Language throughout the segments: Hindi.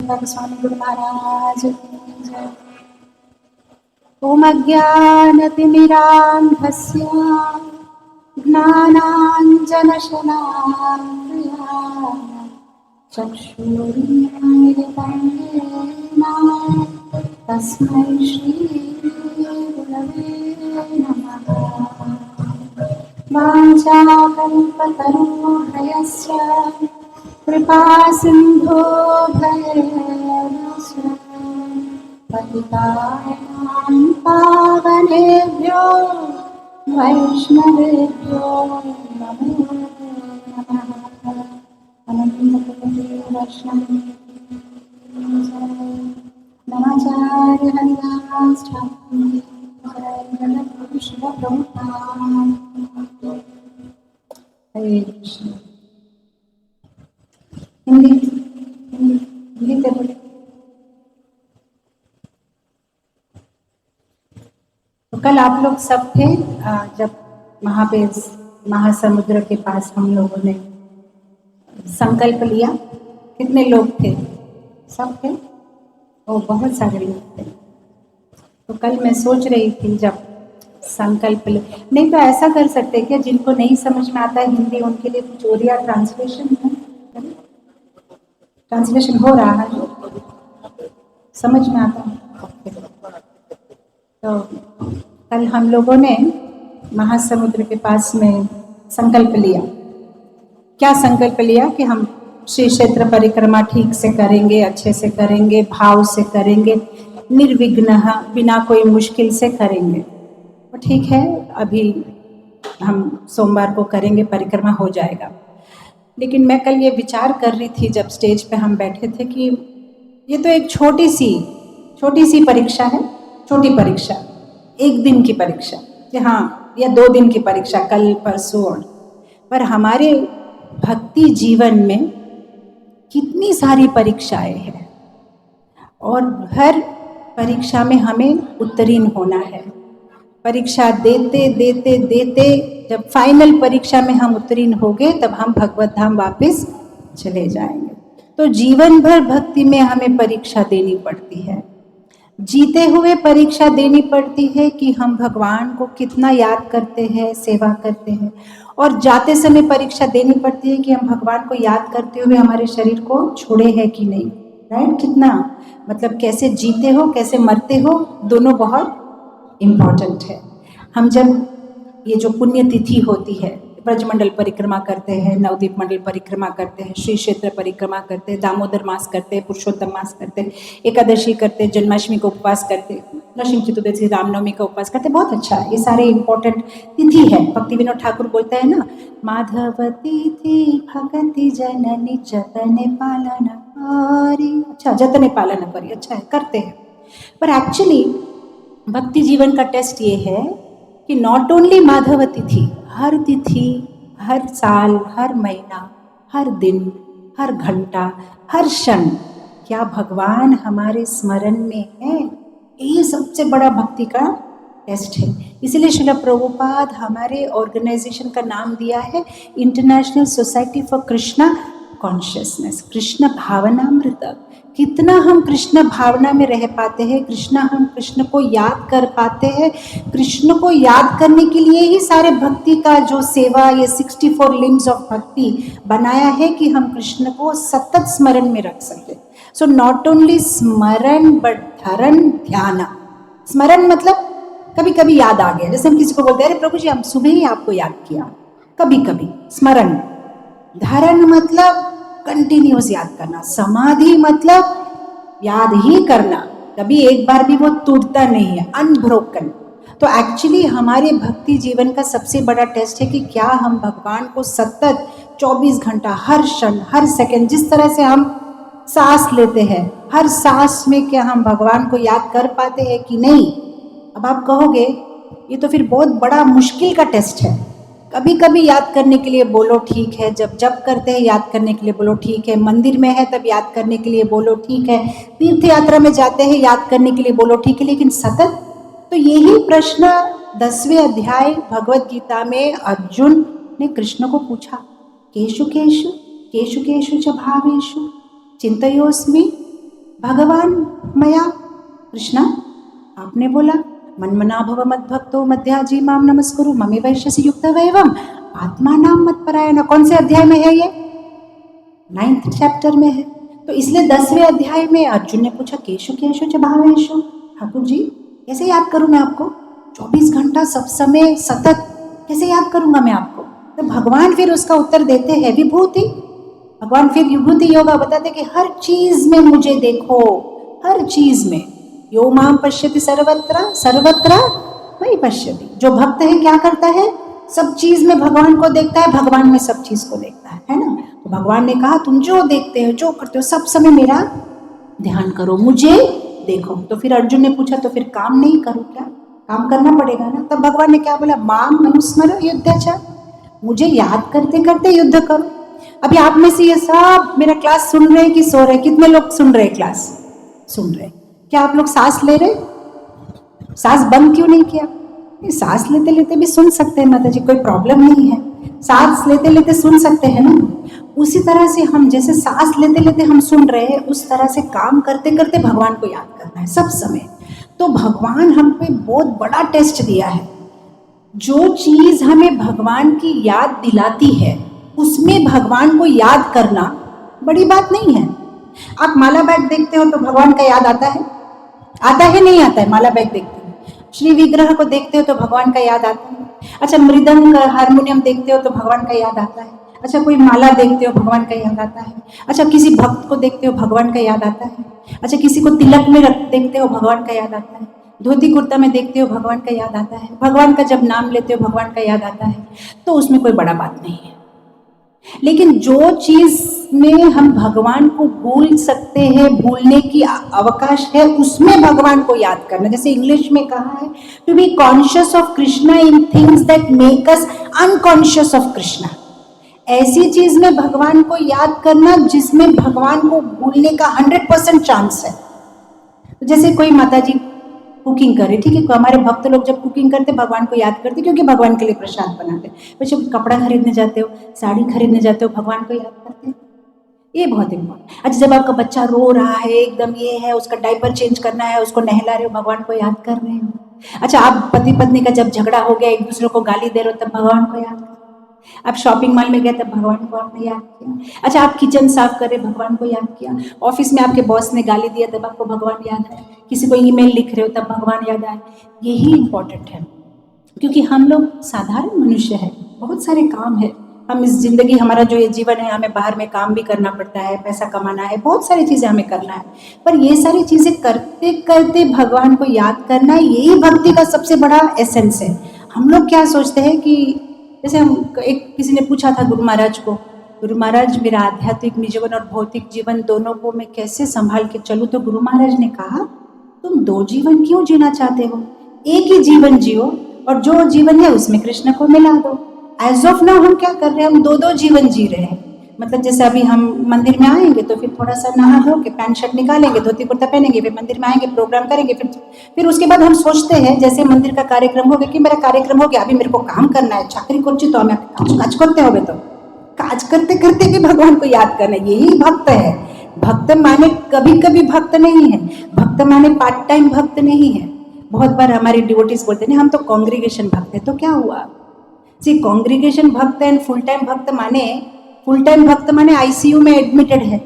बाबा स्वामी गुरु महाराज की जय। ओम अज्ञानतिमिरान्धस्य ज्ञानाञ्जनशलाकया चक्षुरुन्मीलितं येन तस्मै श्रीगुरवे नमः। वाञ्छाकल्पतरुभ्यश्च कृपासिन्धुभ्यश्च पतितानां पावनेभ्यो वैष्णवेभ्यो नमो नमः। अनन्तकोटि वैष्णवेभ्यो नमाचार्य हरिदास ठाकुर जय शिव प्रभुपाद। हरे कृष्ण। हिंदी हिंदी से बोले। तो कल आप लोग सब थे जब वहाँ पे महासमुद्र के पास हम लोगों ने संकल्प लिया। कितने लोग थे? सब थे? ओ बहुत सारे लोग थे। तो कल मैं सोच रही थी जब संकल्प नहीं तो ऐसा कर सकते क्या, जिनको नहीं समझ में आता है हिंदी उनके लिए कुछ ओरिया ट्रांसलेशन है? ट्रांसलेशन हो रहा है, समझ में आता है। तो कल हम लोगों ने महासमुद्र के पास में संकल्प लिया। क्या संकल्प लिया कि हम श्री क्षेत्र परिक्रमा ठीक से करेंगे, अच्छे से करेंगे, भाव से करेंगे, निर्विघ्न, बिना कोई मुश्किल से करेंगे। तो ठीक है, अभी हम सोमवार को करेंगे, परिक्रमा हो जाएगा। लेकिन मैं कल ये विचार कर रही थी जब स्टेज पे हम बैठे थे कि ये तो एक छोटी सी परीक्षा है, छोटी परीक्षा, एक दिन की परीक्षा, हाँ, या 2 दिन की परीक्षा, कल परसों। पर हमारे भक्ति जीवन में कितनी सारी परीक्षाएं हैं और हर परीक्षा में हमें उत्तीर्ण होना है। परीक्षा देते देते देते जब फाइनल परीक्षा में हम उत्तीर्ण हो गए तब हम भगवत धाम वापस चले जाएंगे। तो जीवन भर भक्ति में हमें परीक्षा देनी पड़ती है। जीते हुए परीक्षा देनी पड़ती है कि हम भगवान को कितना याद करते हैं, सेवा करते हैं, और जाते समय परीक्षा देनी पड़ती है कि हम भगवान को याद करते हुए हमारे शरीर को छोड़े हैं कि नहीं। राइट? कितना मतलब कैसे जीते हो, कैसे मरते हो, दोनों बहुत इम्पॉर्टेंट है। हम जब ये जो पुण्य तिथि होती है, ब्रजमंडल परिक्रमा करते हैं, नवद्वीप मंडल परिक्रमा करते हैं, श्री क्षेत्र परिक्रमा करते हैं, दामोदर मास करते हैं, पुरुषोत्तम मास करते हैं, एकादशी करते हैं, जन्माष्टमी का उपवास करते हैं, नरसिंह चतुर्दशी, रामनवमी का उपवास करते हैं। बहुत अच्छा है, ये सारे इम्पोर्टेंट तिथि है। भक्ति विनोद ठाकुर बोलता है ना, माधव तिथि भगति जननी जतने पालन करी। अच्छा, जतने पालन करी, अच्छा है, करते हैं। पर एक्चुअली भक्ति जीवन का टेस्ट ये है कि नॉट ओनली माधव तिथि, हर साल, हर महीना, हर दिन, हर घंटा, हर क्षण क्या भगवान हमारे स्मरण में है? ये सबसे बड़ा भक्ति का टेस्ट है। इसलिए श्रील प्रभुपाद हमारे ऑर्गेनाइजेशन का नाम दिया है international society for Krishna consciousness, Krishna Bhavanamrit. कितना हम कृष्ण भावना में रह पाते हैं, हम कृष्ण को याद कर पाते हैं। कृष्ण को याद करने के लिए ही सारे भक्ति का जो सेवा, ये 64 लिम्स ऑफ भक्ति बनाया है कि हम कृष्ण को सतत स्मरण में रख सके। सो नॉट ओनली स्मरण बट धरण ध्यान। स्मरण मतलब कभी कभी याद आ गया, जैसे हम किसी को बोलते हैं अरे प्रभु जी हम सुबह ही आपको याद किया, कभी कभी स्मरण। धारण मतलब कंटिन्यूस याद करना। समाधि मतलब याद ही करना, कभी एक बार भी वो टूटता नहीं है, अनब्रोकन। तो एक्चुअली हमारे भक्ति जीवन का सबसे बड़ा टेस्ट है कि क्या हम भगवान को सतत 24 घंटा, हर क्षण, हर सेकंड, जिस तरह से हम सांस लेते हैं, हर सांस में क्या हम भगवान को याद कर पाते हैं कि नहीं। अब आप कहोगे ये तो फिर बहुत बड़ा मुश्किल का टेस्ट है। कभी कभी याद करने के लिए बोलो ठीक है, जब करते हैं याद करने के लिए बोलो ठीक है, मंदिर में है तब याद करने के लिए बोलो ठीक है, तीर्थ यात्रा में जाते हैं याद करने के लिए बोलो ठीक है, लेकिन सतत? तो यही प्रश्न 10वें अध्याय भगवत गीता में अर्जुन ने कृष्ण को पूछा, केशु केशु केशु केशु च भावेषु चिंतयोस्मि भगवान मया कृष्णा आपने बोला मनमना भव मद्भक्तो मध्याजी माम नमस्कुरु ममे वैश्यसि युक्त वैवम आत्मा नाम मत परायण। कौन से अध्याय में है ये? 9th चैप्टर में है। तो इसलिए 10वें अध्याय में अर्जुन ने पूछा केशु केशु च भावेषु, ठाकुर जी कैसे याद करूं मैं आपको? 24 घंटा सब समय सतत कैसे याद करूंगा मैं आपको? तो भगवान फिर उसका उत्तर देते हैं विभूति। भगवान फिर विभूति योगा बताते कि हर चीज में मुझे देखो, हर चीज में। यो माम पश्यति सर्वत्र सर्वत्र वही पश्यति। जो भक्त है क्या करता है? सब चीज में भगवान को देखता है, भगवान में सब चीज को देखता है ना। तो भगवान ने कहा तुम जो देखते हो जो करते हो सब समय मेरा ध्यान करो, मुझे देखो। तो फिर अर्जुन ने पूछा तो फिर काम नहीं करूं क्या? काम करना पड़ेगा ना। तब भगवान ने क्या बोला? माम अनुस्मर युद्धच, मुझे याद करते करते युद्ध करो। अभी आप में से ये सब मेरा क्लास सुन रहे हैं कि सो रहे? कितने लोग सुन रहे? क्लास सुन रहे? क्या आप लोग सांस ले रहे? सांस बंद क्यों नहीं किया? सांस लेते लेते भी सुन सकते हैं माता जी, कोई प्रॉब्लम नहीं है। सांस लेते लेते सुन सकते हैं ना। उसी तरह से हम जैसे सांस लेते लेते हम सुन रहे हैं, उस तरह से काम करते करते भगवान को याद करना है सब समय। तो भगवान हम पे बहुत बड़ा टेस्ट दिया है। जो चीज हमें भगवान की याद दिलाती है उसमें भगवान को याद करना बड़ी बात नहीं है। आप माला बैग देखते हो तो भगवान का याद आता है? आता है नहीं आता है? माला बैग देखते हो, श्री विग्रह को देखते हो तो भगवान का याद आता है। अच्छा मृदंग हारमोनियम देखते हो तो भगवान का याद आता है। अच्छा कोई माला देखते हो भगवान का याद आता है। अच्छा किसी भक्त को देखते हो भगवान का याद आता है। अच्छा किसी को तिलक में देखते हो भगवान का याद आता है। धोती कुर्ता में देखते हो भगवान का याद आता है। भगवान का जब नाम लेते हो भगवान का याद आता है। तो उसमें कोई बड़ा बात नहीं है। लेकिन जो चीज में हम भगवान को भूल सकते हैं, भूलने की अवकाश है, उसमें भगवान को याद करना। जैसे इंग्लिश में कहा है to be conscious of Krishna in things that make us unconscious of Krishna. ऐसी चीज में भगवान को याद करना जिसमें भगवान को भूलने का 100% चांस है। जैसे कोई माता जी कुकिंग करे, ठीक है, हमारे भक्त लोग जब कुकिंग करते भगवान को याद करते क्योंकि भगवान के लिए प्रसाद बनाते। फिर जब कपड़ा खरीदने जाते हो, साड़ी खरीदने जाते हो, भगवान को याद करते हो। ये बहुत इम्पोर्टेंट। अच्छा जब आपका बच्चा रो रहा है एकदम ये है, उसका डायपर चेंज करना है, उसको नहला रहे हो, भगवान को याद कर रहे हो। अच्छा आप पति पत्नी का जब झगड़ा हो गया, एक दूसरे को गाली दे रहे हो, तब भगवान को याद कर। आप शॉपिंग मॉल में गए तब भगवान को आपने याद किया। अच्छा आप किचन साफ करे, भगवान को याद किया। ऑफिस में आपके बॉस ने गाली दिया तब आपको भगवान याद आया। किसी को ईमेल लिख रहे हो तब भगवान याद आए। यही इंपॉर्टेंट है क्योंकि हम लोग साधारण मनुष्य हैं, बहुत सारे काम है। हम इस जिंदगी, हमारा जो ये जीवन है, हमें बाहर में काम भी करना पड़ता है, पैसा कमाना है, बहुत सारी चीजें हमें करना है। पर ये सारी चीजें करते करते भगवान को याद करना, यही भक्ति का सबसे बड़ा एसेंस है। हम लोग क्या सोचते हैं कि जैसे हम किसी ने पूछा था गुरु महाराज को, गुरु महाराज मेरा आध्यात्मिक जीवन और भौतिक जीवन दोनों को मैं कैसे संभाल के चलूं? तो गुरु महाराज ने कहा तुम 2 जीवन क्यों जीना चाहते हो? एक ही जीवन जियो और जो जीवन है उसमें कृष्ण को मिला दो। एज ऑफ नाउ हम क्या कर रहे हैं? हम 2 जीवन जी रहे हैं। मतलब जैसे अभी हम मंदिर में आएंगे तो फिर थोड़ा सा नहा धो के पैंट शर्ट निकालेंगे, धोती कुर्ता पहनेंगे, फिर मंदिर में आएंगे, प्रोग्राम करेंगे, फिर उसके बाद हम सोचते हैं जैसे मंदिर का कार्यक्रम हो गया कि मेरा कार्यक्रम हो गया, अभी मेरे को काम करना है, चाकरी करती तो हमें काज करते हो, तो काज करते करते भी भगवान को याद करना, यही भक्त है। भक्त माने कभी कभी भक्त नहीं है, भक्त माने पार्ट टाइम भक्त नहीं है। बहुत बार हमारे डिवोटीज बोलते हैं हम तो कांग्रीगेशन भक्त है। तो क्या हुआ? जी कांग्रीगेशन भक्त एंड फुल टाइम भक्त माने, फुल टाइम भक्त माने आईसीयू में एडमिटेड है।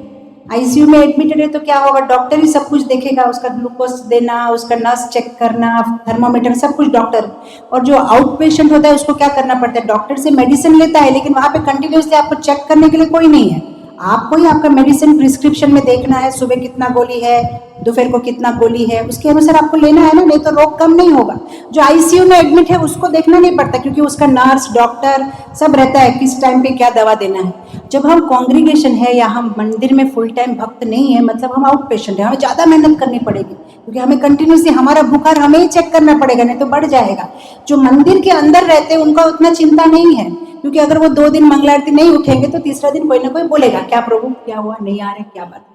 आईसीयू में एडमिटेड है तो क्या होगा? डॉक्टर ही सब कुछ देखेगा, उसका ग्लूकोज देना, उसका नस चेक करना, थर्मोमीटर, सब कुछ डॉक्टर। और जो आउट पेशेंट होता है उसको क्या करना पड़ता है? डॉक्टर से मेडिसिन लेता है, लेकिन वहां पे कंटिन्यूसली आपको चेक करने के लिए कोई नहीं है। आपको ही आपका मेडिसिन प्रिस्क्रिप्शन में देखना है, सुबह कितना गोली है, दोपहर को कितना गोली है, उसके अनुसार आपको लेना है ना, नहीं तो रोग कम नहीं होगा। जो आईसीयू में एडमिट है उसको देखना नहीं पड़ता क्योंकि उसका नर्स डॉक्टर सब रहता है किस टाइम पे क्या दवा देना है। जब हम कांग्रीगेशन है या हम मंदिर में फुल टाइम भक्त नहीं है, मतलब हम आउट पेशेंट है, हमें ज्यादा मेहनत करनी पड़ेगी क्योंकि हमें कंटिन्यूसली हमारा बुखार हमें ही चेक करना पड़ेगा, नहीं तो बढ़ जाएगा। जो मंदिर के अंदर रहते हैं उनका उतना चिंता नहीं है क्योंकि अगर वो 2 दिन मंगला आरती नहीं उठेंगे तो तीसरा दिन कोई ना कोई बोलेगा क्या प्रभु क्या हुआ, नहीं आ रहे, क्या बात।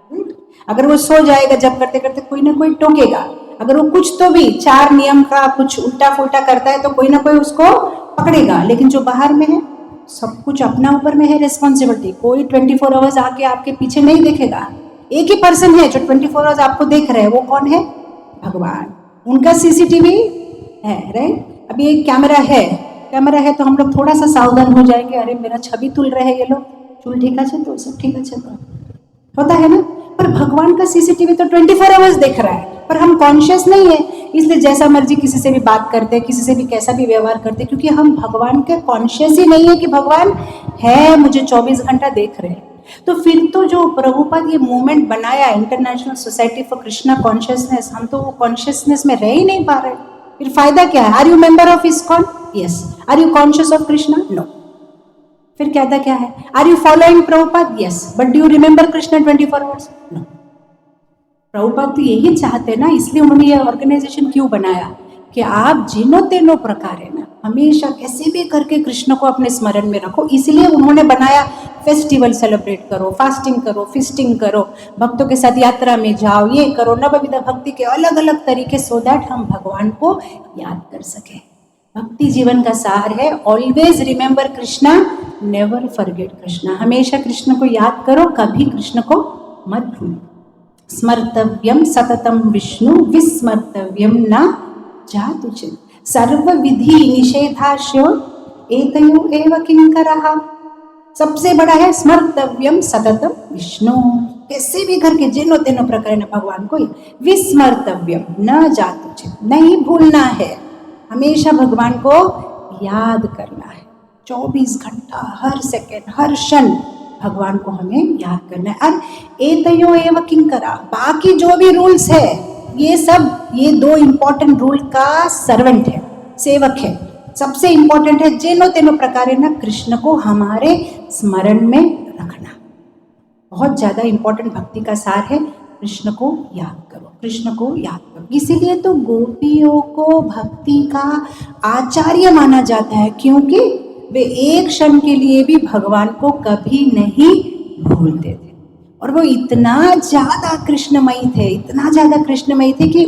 अगर वो सो जाएगा जब करते करते कोई ना कोई टोकेगा। अगर वो कुछ तो भी 4 नियम का कुछ उल्टा फुल्टा करता है तो कोई ना कोई उसको पकड़ेगा। लेकिन जो बाहर में है सब कुछ अपना ऊपर में है रिस्पॉन्सिबिलिटी, कोई 24 आवर्स आके आपके पीछे नहीं देखेगा। एक ही पर्सन है जो 24 आवर्स आपको देख रहे हैं, वो कौन है? भगवान। उनका सीसीटीवी है, राइट? अभी एक कैमरा है तो हम लोग थोड़ा सा सावधान हो जाएंगे, अरे मेरा छवि तुल रहे हैं ये लोग, चुल ठीक है तो सब ठीक है तो होता है ना। पर भगवान का सीसीटीवी तो 24 आवर्स देख रहा है, पर हम कॉन्शियस नहीं है, इसलिए जैसा मर्जी किसी से भी बात करते हैं, किसी से भी कैसा भी व्यवहार करते हैं, क्योंकि हम भगवान के कॉन्शियस ही नहीं है कि भगवान है, मुझे 24 घंटा देख रहे हैं। तो फिर तो जो प्रभुपाद ये मूवमेंट बनाया, international society for Krishna consciousness, हम तो वो कॉन्शियसनेस में रह ही नहीं पा रहे, फिर फायदा क्या है? Are you member of ISKCON? Yes. Are you conscious of Krishna? No. फिर कहता क्या है? Are you following Prabhupada? Yes, but do you remember Krishna 24 hours? No. Prabhupada तो यही चाहते ना, इसलिए उन्होंने ये ऑर्गेनाइजेशन क्यों बनाया कि आप जिनो तेनो प्रकार है ना, हमेशा कैसे भी करके कृष्ण को अपने स्मरण में रखो। इसलिए उन्होंने बनाया, फेस्टिवल सेलिब्रेट करो, फास्टिंग करो, फिस्टिंग करो, भक्तों के साथ यात्रा में जाओ, ये करो, नवविधा भक्ति के अलग अलग तरीके, सो दैट हम भगवान को याद कर सके। भक्ति जीवन का सार है, always remember Krishna, never forget Krishna. हमेशा कृष्ण को याद करो, कभी कृष्ण को मत भूलो। स्मर्तव्यम सततम विष्णु, विस्मर्तव्यम न जातुचित। सर्व विधि निषेधाश्यो एतयो एव किंकरः। सबसे बड़ा है स्मर्तव्यम सततम विष्णु, कैसे भी करके जिनो तेनो प्रकार न भगवान को। विस्मर्तव्यम न जातुचित, नहीं भूलना है, हमेशा भगवान को याद करना है। 24 घंटा, हर सेकेंड, हर क्षण भगवान को हमें याद करना है। और एतयो एव किंकरा, बाकी जो भी रूल्स है, ये सब, ये 2 इंपॉर्टेंट रूल का सर्वेंट है, सेवक है। सबसे इंपॉर्टेंट है जेनो तेनो प्रकार न कृष्ण को हमारे स्मरण में रखना। बहुत ज्यादा इंपॉर्टेंट भक्ति का सार है, कृष्ण को याद करो, कृष्ण को याद करो। इसीलिए तो गोपियों को भक्ति का आचार्य माना जाता है, क्योंकि वे एक क्षण के लिए भी भगवान को कभी नहीं भूलते थे। और वो इतना ज्यादा कृष्णमयी थे, इतना ज्यादा कृष्णमयी थे कि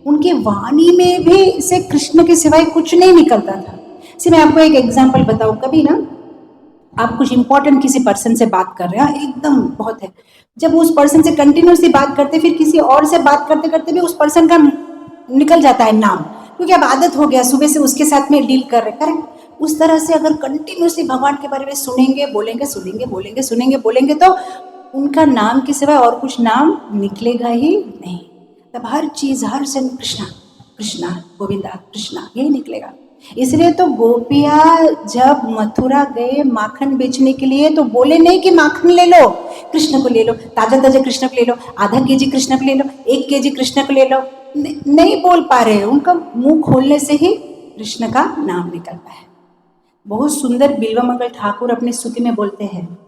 उनकी वाणी में भी से कृष्ण के सिवाय कुछ नहीं निकलता था। मैं आपको एक एग्जांपल बताऊं, कभी ना आप कुछ इंपॉर्टेंट किसी पर्सन से बात कर रहे हैं, एकदम बहुत है, जब उस पर्सन से कंटिन्यूसली बात करते, फिर किसी और से बात करते करते भी उस पर्सन का निकल जाता है नाम, क्योंकि अब आदत हो गया, सुबह से उसके साथ में डील कर रहे, करेक्ट। उस तरह से अगर कंटिन्यूसली भगवान के बारे में सुनेंगे, बोलेंगे, सुनेंगे, बोलेंगे, सुनेंगे, बोलेंगे, तो उनका नाम के सिवाय और कुछ नाम निकलेगा ही नहीं। तब हर चीज, हर से कृष्णा कृष्णा, गोविंदा कृष्णा, यही निकलेगा। इसलिए तो गोपिया जब मथुरा गए माखन बेचने के लिए, तो बोले नहीं कि माखन ले लो, कृष्ण को ले लो, ताजा ताजा कृष्ण को ले लो, आधा केजी कृष्ण को ले लो, 1 केजी कृष्ण को ले लो, नहीं बोल पा रहे। उनका मुंह खोलने से ही कृष्ण का नाम निकलता है। बहुत सुंदर बिल्वमंगल ठाकुर अपनी स्तुति में बोलते हैं,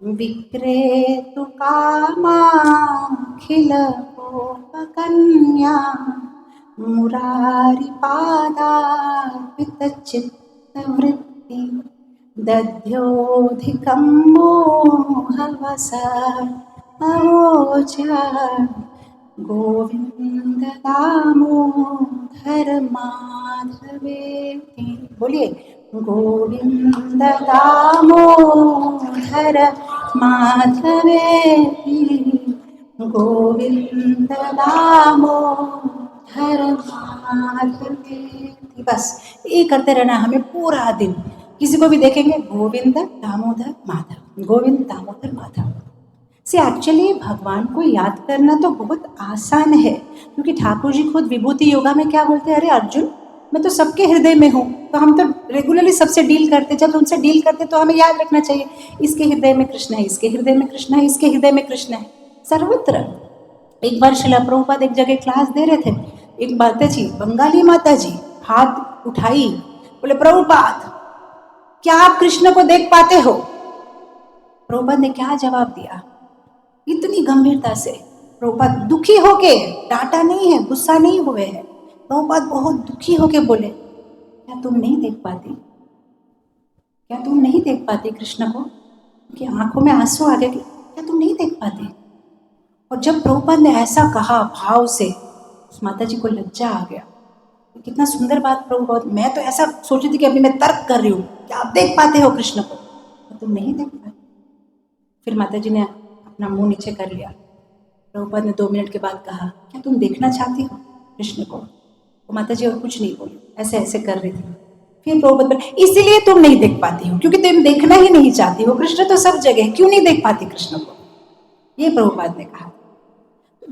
विक्रेतु कामाखिल गोपकन्या मुरारी पादार्पित चित्तवृत्ति दध्योधिकं मोहवसा गोविंद दामोदर माधवेति। बोलिए, गोविंद दामोदर माधवेति, गोविंद दामोदर माधवेति। बस ये करते रहना हमें पूरा दिन। किसी को भी देखेंगे, गोविंद दामोदर माधव, गोविंद दामोदर माधव। से एक्चुअली भगवान को याद करना तो बहुत आसान है, क्योंकि ठाकुर जी खुद विभूति योगा में क्या बोलते हैं, अरे अर्जुन, मैं तो सबके हृदय में हूँ। तो हम तो रेगुलरली सबसे डील करते, जब उनसे डील करते तो हमें याद रखना चाहिए, इसके हृदय में कृष्ण है, इसके हृदय में कृष्ण है, इसके हृदय में कृष्ण है, सर्वत्र। एक बार श्रील प्रभुपाद एक जगह क्लास दे रहे थे, एक माता जी, बंगाली माता जी हाथ उठाई, बोले, प्रभुपाद क्या आप कृष्ण को देख पाते हो? प्रभुपाद ने क्या जवाब दिया, इतनी गंभीरता से। प्रभुपाद दुखी होके, डांटा नहीं है, गुस्सा नहीं हुए हैं, प्रभुपाद बहुत दुखी होके बोले, क्या तुम नहीं देख पाती? क्या तुम नहीं देख पाती कृष्ण को? कि आंखों में आंसू आ गए, क्या तुम नहीं देख पाती? और जब प्रभुपाद ने ऐसा कहा भाव से, उस माता जी को लज्जा आ गया। कितना सुंदर बात प्रभुपाद, मैं तो ऐसा सोची थी कि अभी मैं तर्क कर रही हूँ कि आप देख पाते हो कृष्ण को, तुम नहीं देख पाते। फिर माता जी ने अपना मुंह नीचे कर लिया, प्रभुपाद ने 2 मिनट के बाद कहा, क्या तुम देखना चाहती हो कृष्ण को? तो माता जी और कुछ नहीं बोली, ऐसे ऐसे कर रही थी। फिर प्रभुपाद बोले, इसीलिए तुम नहीं देख पाती हो, क्योंकि तुम देखना ही नहीं चाहती हो। कृष्ण तो सब जगह है, क्यों नहीं देख पाती कृष्ण को? ये प्रभुपाद ने कहा।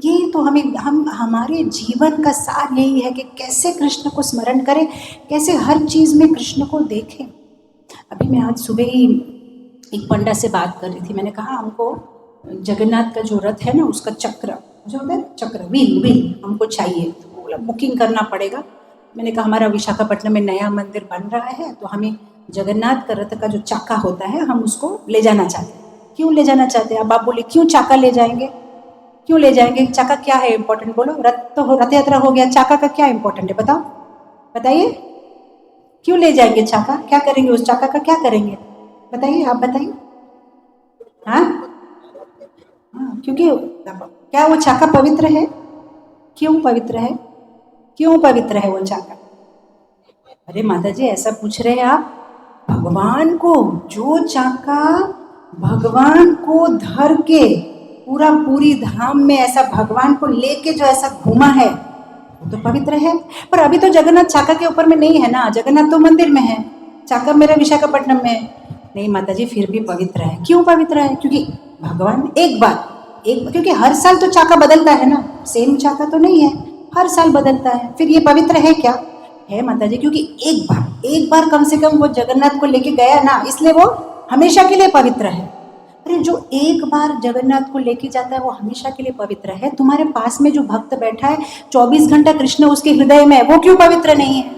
ये तो हम हमारे जीवन का सार यही है कि कैसे कृष्ण को स्मरण करें, कैसे हर चीज में कृष्ण को देखें। अभी मैं आज सुबह ही एक पंडा से बात कर रही थी। मैंने कहा हमको जगन्नाथ का जो रथ है ना, उसका चक्र जो होता है, चक्र व्हील हमको चाहिए, तो बोला बुकिंग करना पड़ेगा। मैंने कहा हमारा विशाखापट्टनम में नया मंदिर बन रहा है, तो हमें जगन्नाथ का रथ का जो चाका होता है हम उसको ले जाना चाहते हैं। क्यों ले जाना चाहते हैं? अब आप बोले क्यों चाका ले जाएंगे, क्यों ले जाएंगे? चाका क्या है इंपॉर्टेंट? बोलो, रथ तो रथ यात्रा हो गया, चाका का क्या इंपॉर्टेंट है? बताओ, बताइए, क्यों ले जाएंगे चाका? क्या करेंगे उस चाका का, क्या करेंगे? बताइए, आप बताइए। हाँ, क्योंकि क्या वो चाका पवित्र है? क्यों पवित्र है? क्यों पवित्र है वो चाका? अरे माता जी ऐसा पूछ रहे हैं आप? भगवान को, जो चाका भगवान को धर के पूरी धाम में ऐसा भगवान को लेके जो ऐसा घूमा है, वो तो पवित्र है। पर अभी तो जगन्नाथ चाका के ऊपर में नहीं है ना, जगन्नाथ तो मंदिर में है, चाका मेरा विशाखापट्टनम में है। नहीं माता जी, फिर भी पवित्र है। क्यों पवित्र है? क्योंकि भगवान एक बार क्योंकि हर साल तो चाका बदलता है ना, सेम चाका तो नहीं है, हर साल बदलता है। फिर ये पवित्र है क्या? है माता जी, क्योंकि एक बार कम से कम वो जगन्नाथ को लेके गया ना, इसलिए वो हमेशा के लिए पवित्र है। अरे जो एक बार जगन्नाथ को लेके जाता है वो हमेशा के लिए पवित्र है। तुम्हारे पास में जो भक्त बैठा है 24 घंटा कृष्ण उसके हृदय में है, वो क्यों पवित्र नहीं है?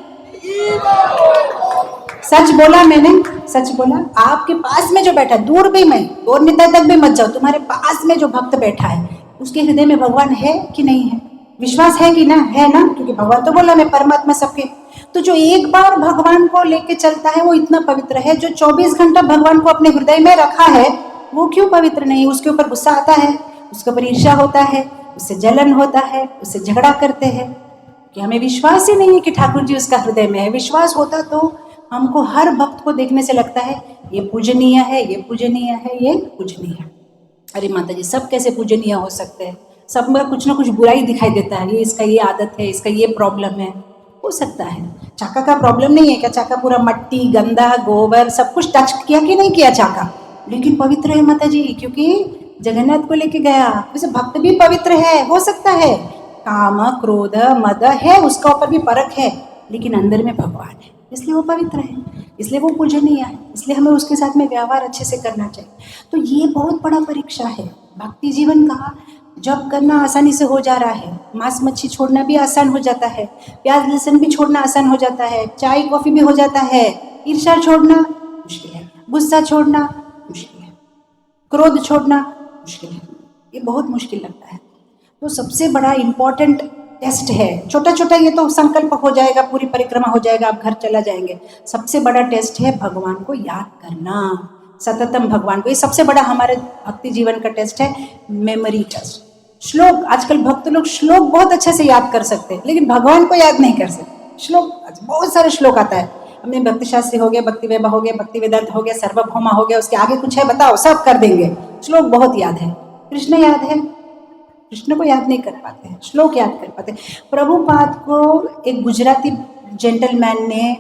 सच बोला मैंने, सच बोला। आपके पास में जो बैठा है, दूर भी नहीं, दूर निता तक भी मत जाओ, तुम्हारे पास में जो भक्त बैठा है उसके हृदय में भगवान है कि नहीं है? विश्वास है कि ना? है ना? क्योंकि भगवान तो बोला मैं परमात्मा सबके। तो जो एक बार भगवान को लेके चलता है वो इतना पवित्र है। जो 24 घंटा भगवान को अपने हृदय में रखा है वो क्यों पवित्र नहीं? उसके ऊपर गुस्सा आता है, उसके ऊपर ईर्ष्या होता है, उससे जलन होता है, उससे झगड़ा करते हैं कि हमें विश्वास ही नहीं है कि ठाकुर जी उसका हृदय में है। विश्वास होता तो हमको हर भक्त को देखने से लगता है ये पूजनीय है, ये पूजनीय है, ये पूजनीय है। अरे माता जी, सब कैसे पूजनीय हो सकते हैं? सब में कुछ ना कुछ बुराई दिखाई देता है, ये इसका ये आदत है, इसका ये प्रॉब्लम है। हो सकता है चाका का प्रॉब्लम नहीं है क्या? चाका पूरा मट्टी, गंदा, गोबर सब कुछ टच किया कि नहीं किया चाका, लेकिन पवित्र है माता जी, क्योंकि जगन्नाथ को लेके गया। वैसे भक्त भी पवित्र है, हो सकता है काम क्रोध मद है, उसका ऊपर भी परख है, लेकिन अंदर में भगवान है, इसलिए वो पवित्र है, इसलिए वो पूजनीय है, इसलिए हमें उसके साथ में व्यवहार अच्छे से करना चाहिए। तो ये बहुत बड़ा परीक्षा है भक्ति जीवन का। जब करना आसानी से हो जा रहा है, मांस मच्छी छोड़ना भी आसान हो जाता है, प्याज लहसुन भी छोड़ना आसान हो जाता है, चाय कॉफी भी हो जाता है, ईर्ष्या छोड़ना मुश्किल है, गुस्सा छोड़ना मुश्किल है, क्रोध छोड़ना मुश्किल है, ये बहुत मुश्किल लगता है। तो सबसे बड़ा इम्पोर्टेंट टेस्ट है, छोटा छोटा ये तो संकल्प हो जाएगा, पूरी परिक्रमा हो जाएगा, आप घर चला जाएंगे। सबसे बड़ा टेस्ट है भगवान को याद करना, सततम भगवान को। ये सबसे बड़ा हमारे भक्ति जीवन का टेस्ट है, मेमोरी टेस्ट। श्लोक, आजकल भक्त लोग श्लोक बहुत अच्छे से याद कर सकते हैं, लेकिन भगवान को याद नहीं कर सकते। श्लोक, बहुत सारे श्लोक आता है, हमने भक्ति शास्त्री हो गया, भक्ति वैभव हो गया, भक्ति वेदांत हो गया, सर्वभौमा हो गया, उसके आगे कुछ है बताओ, सब कर देंगे। श्लोक बहुत याद है, कृष्ण याद है, कृष्ण को याद नहीं कर पाते हैं, श्लोक याद कर पाते हैं। प्रभुपाद को एक गुजराती जेंटलमैन ने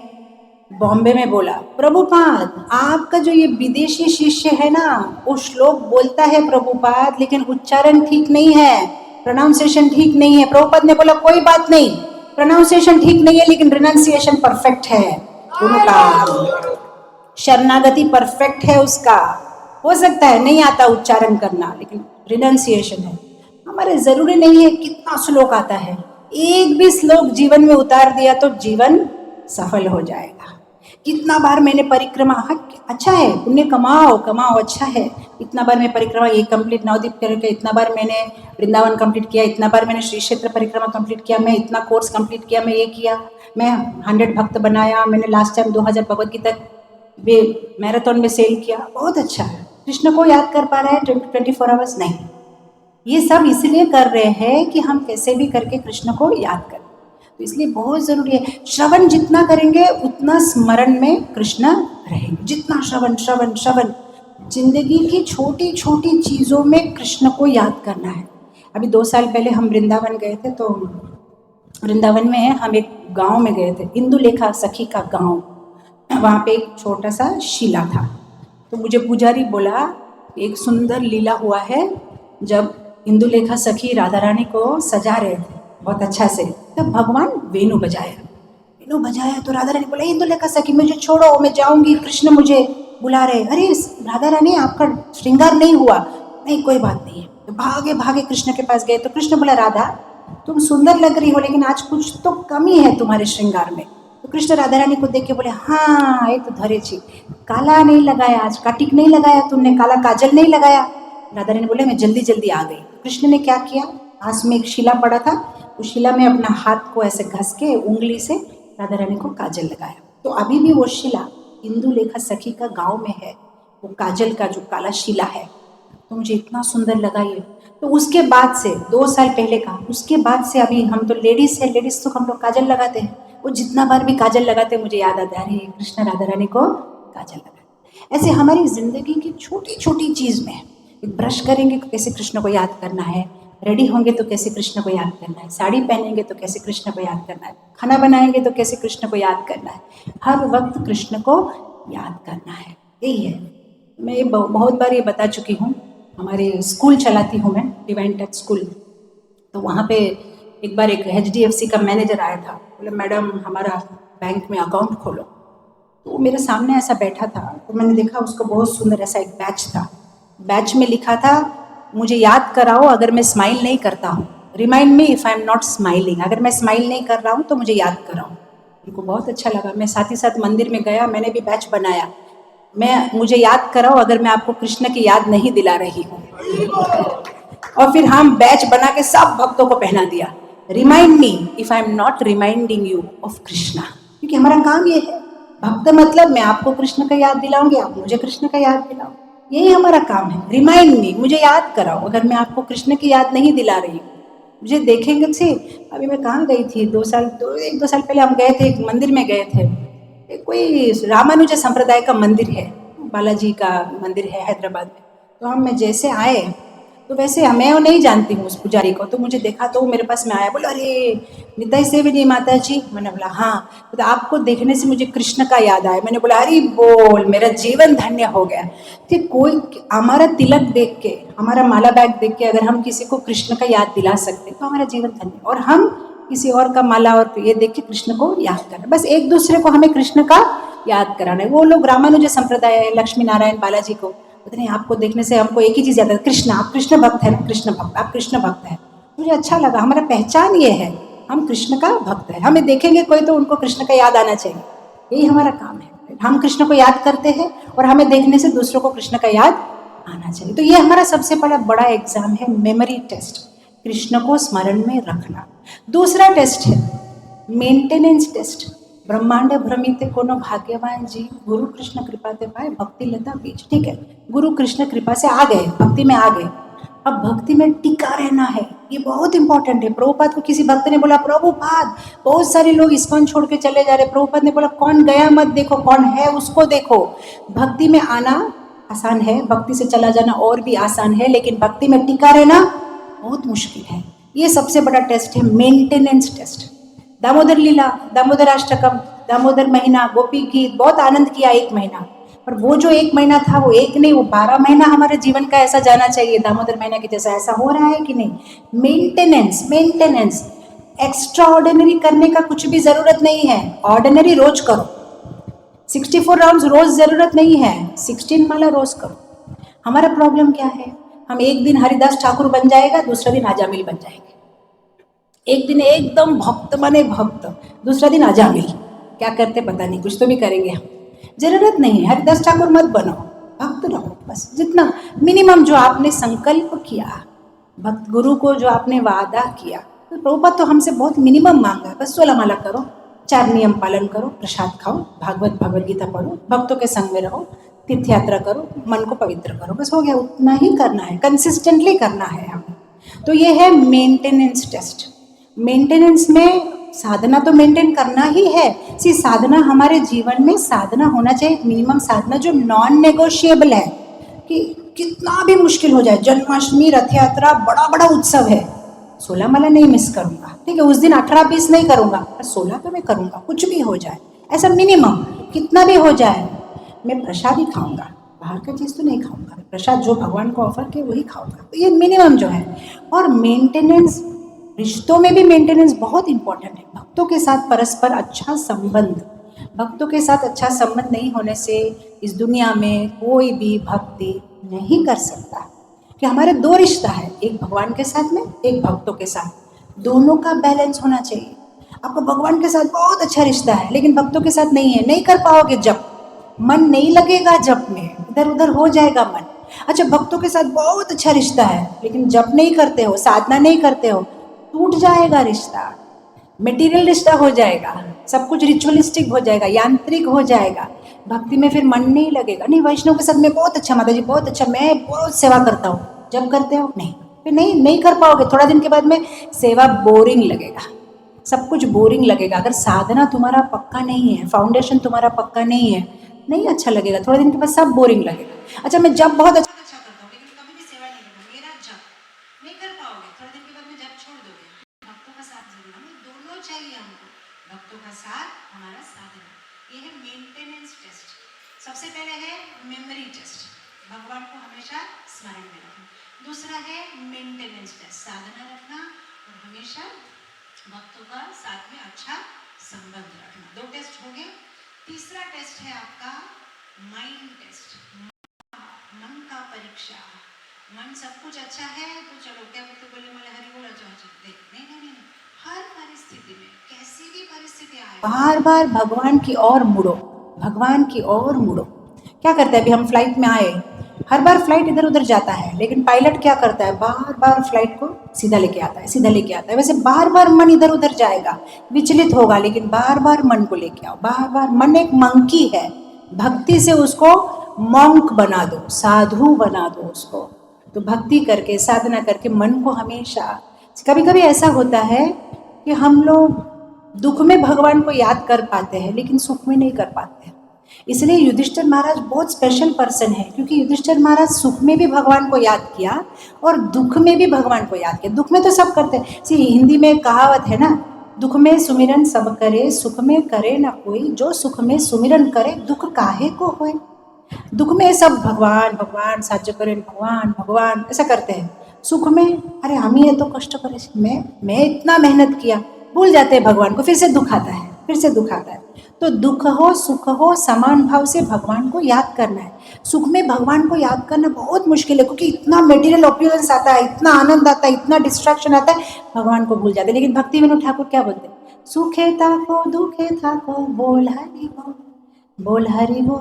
बॉम्बे में बोला, प्रभुपाद आपका जो ये विदेशी शिष्य है ना, वो श्लोक बोलता है प्रभुपाद, लेकिन उच्चारण ठीक नहीं है, प्रोनाउंसिएशन ठीक नहीं है। प्रभुपाद ने बोला कोई बात नहीं, प्रोनाउंसिएशन ठीक नहीं है लेकिन रिनाउंसिएशन परफेक्ट है। उनका शरणागति परफेक्ट है उसका। हो सकता है नहीं आता उच्चारण करना, लेकिन रिनाउंसिएशन है। हमारे जरूरी नहीं है कितना श्लोक आता है, एक भी श्लोक जीवन में उतार दिया तो जीवन सफल हो जाएगा। कितना बार मैंने परिक्रमा, अच्छा है पुण्य कमाओ कमाओ, अच्छा है। इतना बार मैं परिक्रमा ये कंप्लीट नवदीप करके, इतना बार मैंने वृंदावन कंप्लीट किया, इतना बार मैंने श्री क्षेत्र परिक्रमा कंप्लीट किया, मैं इतना कोर्स कंप्लीट किया, मैं ये किया, मैं 100 भक्त बनाया, मैंने last time 2000 Bhagavad Gita marathon में सेल किया, बहुत अच्छा है। कृष्ण को याद कर पा रहे हैं 24 आवर्स? नहीं। ये सब इसलिए कर रहे हैं कि हम कैसे भी करके कृष्ण को याद करें, तो इसलिए बहुत जरूरी है। श्रवण जितना करेंगे उतना स्मरण में कृष्ण रहेंगे, जितना श्रवण श्रवण श्रवण, जिंदगी की छोटी छोटी चीजों में कृष्ण को याद करना है। अभी 2 साल पहले हम वृंदावन गए थे, तो वृंदावन में हम एक गांव में गए थे, इंदुलेखा सखी का गांव। वहाँ पे एक छोटा सा शिला था। तो मुझे पुजारी बोला एक सुंदर लीला हुआ है, जब इंदुलेखा सखी राधा रानी को सजा रहे थे बहुत अच्छा से, तब भगवान वेणु बजाया तो राधा रानी बोला इंदुलेखा सखी मुझे छोड़ो, मैं जाऊंगी, कृष्ण मुझे बुला रहे। अरे राधा रानी आपका श्रृंगार नहीं हुआ। नहीं कोई बात नहीं है। तो भागे भागे कृष्ण के पास गए, तो कृष्ण बोला राधा तुम सुंदर लग रही हो, लेकिन आज कुछ तो कमी है तुम्हारे श्रृंगार में। तो कृष्ण राधा रानी को देख के बोले हाँ ये तो धरे छी, काला नहीं लगाया आज, काटिक नहीं लगाया तुमने, काला काजल नहीं लगाया। राधा रानी बोले मैं जल्दी जल्दी आ गई। कृष्ण ने क्या किया, पास में एक शिला पड़ा था, उस शिला में अपना हाथ को ऐसे घस के उंगली से राधा रानी को काजल लगाया। तो अभी भी वो शिला इंदुलेखा सखी का गांव में है, वो काजल का जो काला शिला है। तो मुझे इतना सुंदर लगा ये। तो उसके बाद से 2 साल पहले का, उसके बाद से अभी हम तो लेडीज है, लेडीज तो हम लोग काजल लगाते हैं। वो जितना बार भी काजल लगाते हैं मुझे याद आता है अरे कृष्ण राधा रानी को काजल लगाते। ऐसे हमारी जिंदगी की छोटी छोटी चीज में, ब्रश करेंगे तो कैसे कृष्ण को याद करना है, रेडी होंगे तो कैसे कृष्ण को याद करना है, साड़ी पहनेंगे तो कैसे कृष्ण को याद करना है, खाना बनाएंगे तो कैसे कृष्ण को याद करना है, हर वक्त कृष्ण को याद करना है। यही है। मैं ये बहुत बार ये बता चुकी हूँ। हमारे स्कूल चलाती हूँ मैं, डिवाइन टच स्कूल। तो वहाँ पे एक बार एक HDFC का मैनेजर आया था, बोले मैडम हमारा बैंक में अकाउंट खोलो। तो मेरे सामने ऐसा बैठा था, तो मैंने देखा उसको बहुत सुंदर ऐसा एक बैच था। बैच में लिखा था मुझे याद कराओ अगर मैं स्माइल नहीं करता हूँ, remind me if I am not smiling. अगर मैं स्माइल नहीं कर रहा हूँ तो मुझे याद कराओ। उनको बहुत अच्छा लगा। मैं साथ ही साथ मंदिर में गया, मैंने भी बैच बनाया, मुझे याद कराओ अगर मैं आपको कृष्ण की याद नहीं दिला रही हूँ। और फिर हम बैच बना के सब भक्तों को पहना दिया, remind me if I am not reminding you of Krishna. क्योंकि हमारा काम ये है, भक्त मतलब मैं आपको कृष्ण का याद दिलाऊंगी, आप मुझे कृष्ण का याद दिलाओ, यही हमारा काम है। रिमाइंड मी, मुझे याद कराओ अगर मैं आपको कृष्ण की याद नहीं दिला रही हूँ। मुझे देखेंगे से अभी मैं कहाँ गई थी, 2 साल पहले हम गए थे, एक मंदिर में गए थे, कोई रामानुज संप्रदाय का मंदिर है, बालाजी का मंदिर है हैदराबाद में। तो हम मैं जैसे आए तो वैसे मैं वो नहीं जानती हूँ उस पुजारी को, तो मुझे देखा तो वो मेरे पास में आया, बोला अरे निताई सेविनी माता जी। मैंने बोला हाँ। तो आपको देखने से मुझे कृष्ण का याद आया। मैंने बोला अरे बोल, मेरा जीवन धन्य हो गया। कि कोई हमारा तिलक देख के, हमारा माला बैग देख के अगर हम किसी को कृष्ण का याद दिला सकते तो हमारा जीवन धन्य। और हम किसी और का माला और ये देख के कृष्ण को याद करना, बस एक दूसरे को हमें कृष्ण का याद कराना है। वो लोग रामानुज संप्रदाय है, लक्ष्मी नारायण बालाजी को पता नहीं, आपको देखने से हमको एक ही चीज याद है, कृष्ण, आप कृष्ण भक्त है ना, कृष्ण भक्त, आप कृष्ण भक्त है। मुझे अच्छा लगा, हमारा पहचान ये है, हम कृष्ण का भक्त है। हमें देखेंगे कोई तो उनको कृष्ण का याद आना चाहिए, यही हमारा काम है। हम कृष्ण को याद करते हैं और हमें देखने से दूसरों को कृष्ण का याद आना चाहिए। तो ये हमारा सबसे बड़ा एग्जाम है, मेमोरी टेस्ट, कृष्ण को स्मरण में रखना। दूसरा टेस्ट है मेंटेनेंस टेस्ट। ब्रह्मांड भ्रमित कोनो भाग्यवान जी, गुरु कृष्ण कृपा ते पाए भक्ति लता बीज। ठीक है, गुरु कृष्ण कृपा से आ गए, भक्ति में आ गए, अब भक्ति में टिका रहना है, ये बहुत इंपॉर्टेंट है। प्रभुपाद को किसी भक्त ने बोला प्रभुपाद बहुत सारे लोग इस्कॉन छोड़ के चले जा रहे। प्रभुपाद ने बोला कौन गया मत देखो, कौन है उसको देखो। भक्ति में आना आसान है, भक्ति से चला जाना और भी आसान है, लेकिन भक्ति में टिका रहना बहुत मुश्किल है। ये सबसे बड़ा टेस्ट है, मेंटेनेंस टेस्ट। दामोदर लीला, दामोदर अष्टकम, दामोदर महीना, गोपी गीत, बहुत आनंद किया 1 महीना, पर वो जो 1 महीना था वो एक नहीं, वो 12 महीना हमारे जीवन का ऐसा जाना चाहिए दामोदर महीना के जैसा। ऐसा हो रहा है कि नहीं? मेंटेनेंस एक्स्ट्रा ऑर्डिनरी करने का कुछ भी जरूरत नहीं है, ऑर्डिनरी रोज करो। 64 राउंड रोज जरूरत नहीं है, 16 माला रोज करो। हमारा प्रॉब्लम क्या है, हम एक दिन हरिदास ठाकुर बन जाएगा, दूसरा दिन आजामिल बन जाएंगे। एक दिन एकदम भक्त माने भक्त, दूसरा दिन अजामिल, क्या करते पता नहीं, कुछ तो भी करेंगे हम। जरूरत नहीं है, हरिदास ठाकुर मत बनो, भक्त रहो बस। जितना मिनिमम जो आपने संकल्प किया, भक्त गुरु को जो आपने वादा किया, तो प्रभुपाद तो हमसे बहुत मिनिमम मांगा है, बस 16 माला करो, 4 नियम पालन करो, प्रसाद खाओ, भगवत गीता पढ़ो, भक्तों के संग में रहो, तीर्थ यात्रा करो, मन को पवित्र करो, बस हो गया। उतना ही करना है, कंसिस्टेंटली करना है हमें। तो ये है मेंटेनेंस टेस्ट। मेंटेनेंस में साधना तो मेंटेन करना ही है। साधना हमारे जीवन में साधना होना चाहिए, मिनिमम साधना जो नॉन नेगोशिएबल है। कि कितना भी मुश्किल हो जाए, जन्माष्टमी, रथ यात्रा, बड़ा बड़ा उत्सव है, 16 माला नहीं मिस करूंगा, ठीक है, उस दिन 18-20 नहीं करूंगा, पर 16 तो मैं करूंगा, कुछ भी हो जाए, ऐसा मिनिमम, कितना भी हो जाए मैं प्रसाद ही खाऊंगा, बाहर का चीज़ तो नहीं खाऊंगा, प्रसाद जो भगवान को ऑफर किया वही खाऊंगा। तो ये मिनिमम जो है। और मेंटेनेंस, रिश्तों में भी मेंटेनेंस बहुत इंपॉर्टेंट है। भक्तों के साथ परस्पर अच्छा संबंध, भक्तों के साथ अच्छा संबंध नहीं होने से इस दुनिया में कोई भी भक्ति नहीं कर सकता। कि हमारे दो रिश्ता है, एक भगवान के साथ में, एक भक्तों के साथ, दोनों का बैलेंस होना चाहिए। आपको भगवान के साथ बहुत अच्छा रिश्ता है लेकिन भक्तों के साथ नहीं है, नहीं कर पाओगे, जब मन नहीं लगेगा, जप में इधर उधर हो जाएगा मन। अच्छा, भक्तों के साथ बहुत अच्छा रिश्ता है लेकिन जप नहीं करते हो, साधना नहीं करते हो, टूट जाएगा रिश्ता, मटेरियल रिश्ता हो जाएगा, सब कुछ रिचुअलिस्टिक हो जाएगा, यांत्रिक हो जाएगा, भक्ति में फिर मन नहीं लगेगा। नहीं, वैष्णव के साथ में बहुत अच्छा, माता जी बहुत अच्छा, मैं बहुत सेवा करता हूँ, जब करते हो नहीं, फिर नहीं कर पाओगे, थोड़ा दिन के बाद में सेवा बोरिंग लगेगा, सब कुछ बोरिंग लगेगा। अगर साधना तुम्हारा पक्का नहीं है, फाउंडेशन तुम्हारा पक्का नहीं है, नहीं अच्छा लगेगा, थोड़े दिन के बाद सब बोरिंग लगेगा। अच्छा, मैं जब बहुत अच्छा करता हूँ लेकिन कभी भी सेवा नहीं करता, मेरा जब नहीं कर पाओगे, थोड़े दिन के बाद में जब छोड़ दोगे। भक्तों का साथ जरूर, हमें दोनों चाहिए, हमको भक्तों का साथ, हमारा साधना। ये है मेंटेनेंस टेस्ट। सबसे पहले है मेमोरी टेस्ट, भगवान को हमेशा स्मरण में रखना। दूसरा है मेंटेनेंस टेस्ट, साधना रखना और हमेशा भक्तों का साथ में अच्छा संबंध रखना। 2 टेस्ट हो गए। तीसरा टेस्ट है आपका माइंड टेस्ट, मन का परीक्षा। मन सब कुछ अच्छा है तो चलो, क्या बोले मला हरि बोला जाओ, नहीं, हर परिस्थिति में, कैसी भी परिस्थिति आए, बार बार भगवान की ओर मुड़ो, भगवान की ओर मुड़ो। क्या करते हैं, अभी हम फ्लाइट में आए, हर बार फ्लाइट इधर उधर जाता है लेकिन पायलट क्या करता है, बार बार फ्लाइट को सीधा लेके आता है, सीधा लेके आता है। वैसे बार बार मन इधर उधर जाएगा, विचलित होगा, लेकिन बार बार मन को लेके आओ, बार बार। मन एक मंकी है, भक्ति से उसको मॉन्क बना दो, साधु बना दो उसको। तो भक्ति करके, साधना करके मन को हमेशा, कभी कभी ऐसा होता है कि हम लोग दुख में भगवान को याद कर पाते हैं लेकिन सुख में नहीं कर पाते हैं। इसलिए युधिष्ठिर महाराज बहुत स्पेशल पर्सन है, क्योंकि युधिष्ठिर महाराज सुख में भी भगवान को याद किया और दुख में भी भगवान को याद किया। दुख में तो सब करते हैं, सी हिंदी में कहावत है ना, दुख में सुमिरन सब करे, सुख में करे ना कोई, जो सुख में सुमिरन करे दुख काहे को होए। दुख में सब भगवान भगवान, साध्य करें भगवान भगवान, ऐसा करते हैं। सुख में अरे हम ही है तो कष्ट करे, मैं इतना मेहनत किया, भूल जाते हैं भगवान को, फिर से दुख आता है, फिर से दुख आता है। तो दुख हो सुख हो, समान भाव से भगवान को याद करना है। सुख में भगवान को याद करना बहुत मुश्किल है, क्योंकि इतना मटेरियल ऑप्यूलेंस आता है, इतना आनंद आता है, इतना डिस्ट्रैक्शन आता है, भगवान को भूल जाते हैं। लेकिन भक्ति विनोद ठाकुर क्या बोलते हैं, सुखे ताको दुखे ताको बोल हरि बोल, बोल हरि बोल,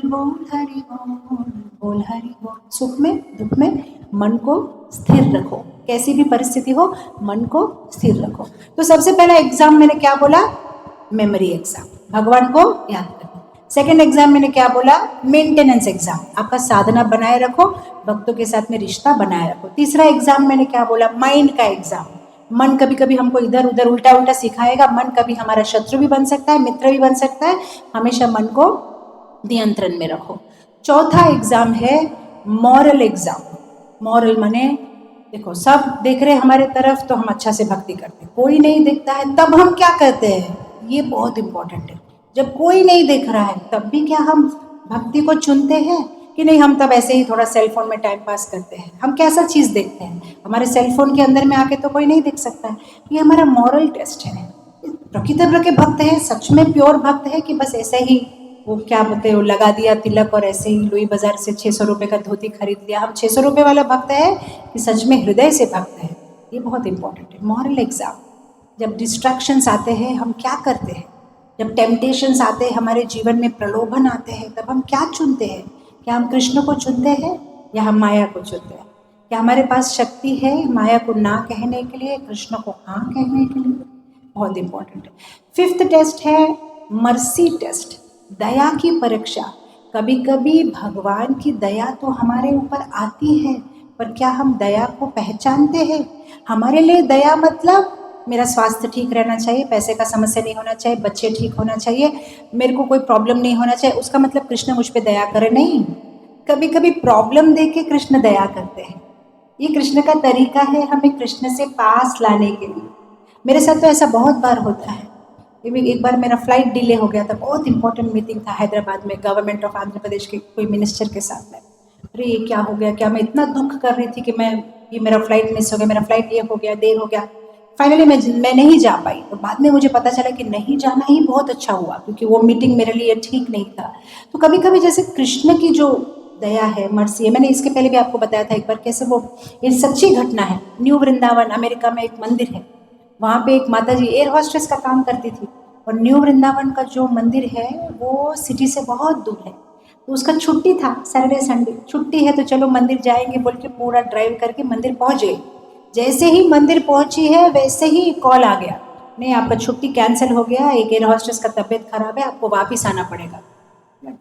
बोल हरि बोल, बोल हरि बोल। सुख में दुख में मन को स्थिर रखो, कैसी भी परिस्थिति हो मन को स्थिर रखो। तो सबसे पहला एग्जाम मैंने क्या बोला, मेमोरी एग्जाम, भगवान को याद करना। सेकेंड एग्जाम मैंने क्या बोला, मेंटेनेंस एग्जाम, आपका साधना बनाए रखो, भक्तों के साथ में रिश्ता बनाए रखो। तीसरा एग्जाम मैंने क्या बोला, माइंड का एग्जाम। मन कभी कभी हमको इधर उधर उल्टा उल्टा सिखाएगा, मन कभी हमारा शत्रु भी बन सकता है, मित्र भी बन सकता है, हमेशा मन को नियंत्रण में रखो। चौथा एग्जाम है मॉरल एग्जाम। मॉरल माने देखो, सब देख रहे हमारे तरफ तो हम अच्छा से भक्ति करते हैं, कोई नहीं देखता है तब हम क्या करते हैं, ये बहुत इंपॉर्टेंट है। जब कोई नहीं देख रहा है तब भी क्या हम भक्ति को चुनते हैं कि नहीं, हम तब ऐसे ही थोड़ा सेल फोन में टाइम पास करते हैं। हम कैसा चीज़ देखते हैं, हमारे सेल फोन के अंदर में आके तो कोई नहीं देख सकता है। ये हमारा मॉरल टेस्ट है। प्रकृति के भक्त है, सच में प्योर भक्त है कि बस ऐसे ही वो क्या बोलते हैं, वो लगा दिया तिलक और ऐसे ही लुई बाजार से 600 रुपये का धोती खरीद लिया। हम 600 रुपये वाला भक्त है कि सच में हृदय से भक्त है, ये बहुत इंपॉर्टेंट है। मॉरल एग्जाम, जब डिस्ट्रैक्शंस आते हैं हम क्या करते हैं, जब टेम्पटेशंस आते हैं हमारे जीवन में, प्रलोभन आते हैं, तब हम क्या चुनते हैं। क्या हम कृष्ण को चुनते हैं या हम माया को चुनते हैं। क्या हमारे पास शक्ति है माया को ना कहने के लिए, कृष्ण को हाँ कहने के लिए, बहुत इंपॉर्टेंट है। फिफ्थ टेस्ट है मर्सी टेस्ट, दया की परीक्षा। कभी कभी भगवान की दया तो हमारे ऊपर आती है, पर क्या हम दया को पहचानते हैं। हमारे लिए दया मतलब मेरा स्वास्थ्य ठीक रहना चाहिए, पैसे का समस्या नहीं होना चाहिए, बच्चे ठीक होना चाहिए, मेरे को कोई प्रॉब्लम नहीं होना चाहिए, उसका मतलब कृष्ण मुझ पे दया करे नहीं। कभी कभी प्रॉब्लम देख के कृष्ण दया करते हैं। ये कृष्ण का तरीका है हमें कृष्ण से पास लाने के लिए। मेरे साथ तो ऐसा बहुत बार होता है। एक बार मेरा फ्लाइट डिले हो गया था, बहुत इंपॉर्टेंट मीटिंग था हैदराबाद में गवर्नमेंट ऑफ आंध्र प्रदेश के कोई मिनिस्टर के साथ में। अरे ये क्या हो गया, क्या मैं इतना दुख कर रही थी कि ये मेरा फ्लाइट मिस हो गया, मेरा फ्लाइट ये हो गया, देर हो गया। फाइनली मैं नहीं जा पाई। तो बाद में मुझे पता चला कि नहीं जाना ही बहुत अच्छा हुआ, क्योंकि वो मीटिंग मेरे लिए ठीक नहीं था। तो कभी कभी जैसे कृष्ण की जो दया है, मर्सी है, मैंने इसके पहले भी आपको बताया था एक बार कैसे वो, ये सच्ची घटना है। न्यू वृंदावन अमेरिका में एक मंदिर है, वहाँ पे एक माता जी एयर हॉस्टेस का काम करती थी, और न्यू वृंदावन का जो मंदिर है वो सिटी से बहुत दूर है। तो उसका छुट्टी था, सैटरडे संडे छुट्टी है, तो चलो मंदिर जाएंगे बोल के पूरा ड्राइव करके मंदिर पहुँच गए। जैसे ही मंदिर पहुंची है वैसे ही कॉल आ गया, नहीं आपका छुट्टी कैंसिल हो गया, एक एयर हॉस्टेस का तबीयत खराब है, आपको वापस आना पड़ेगा।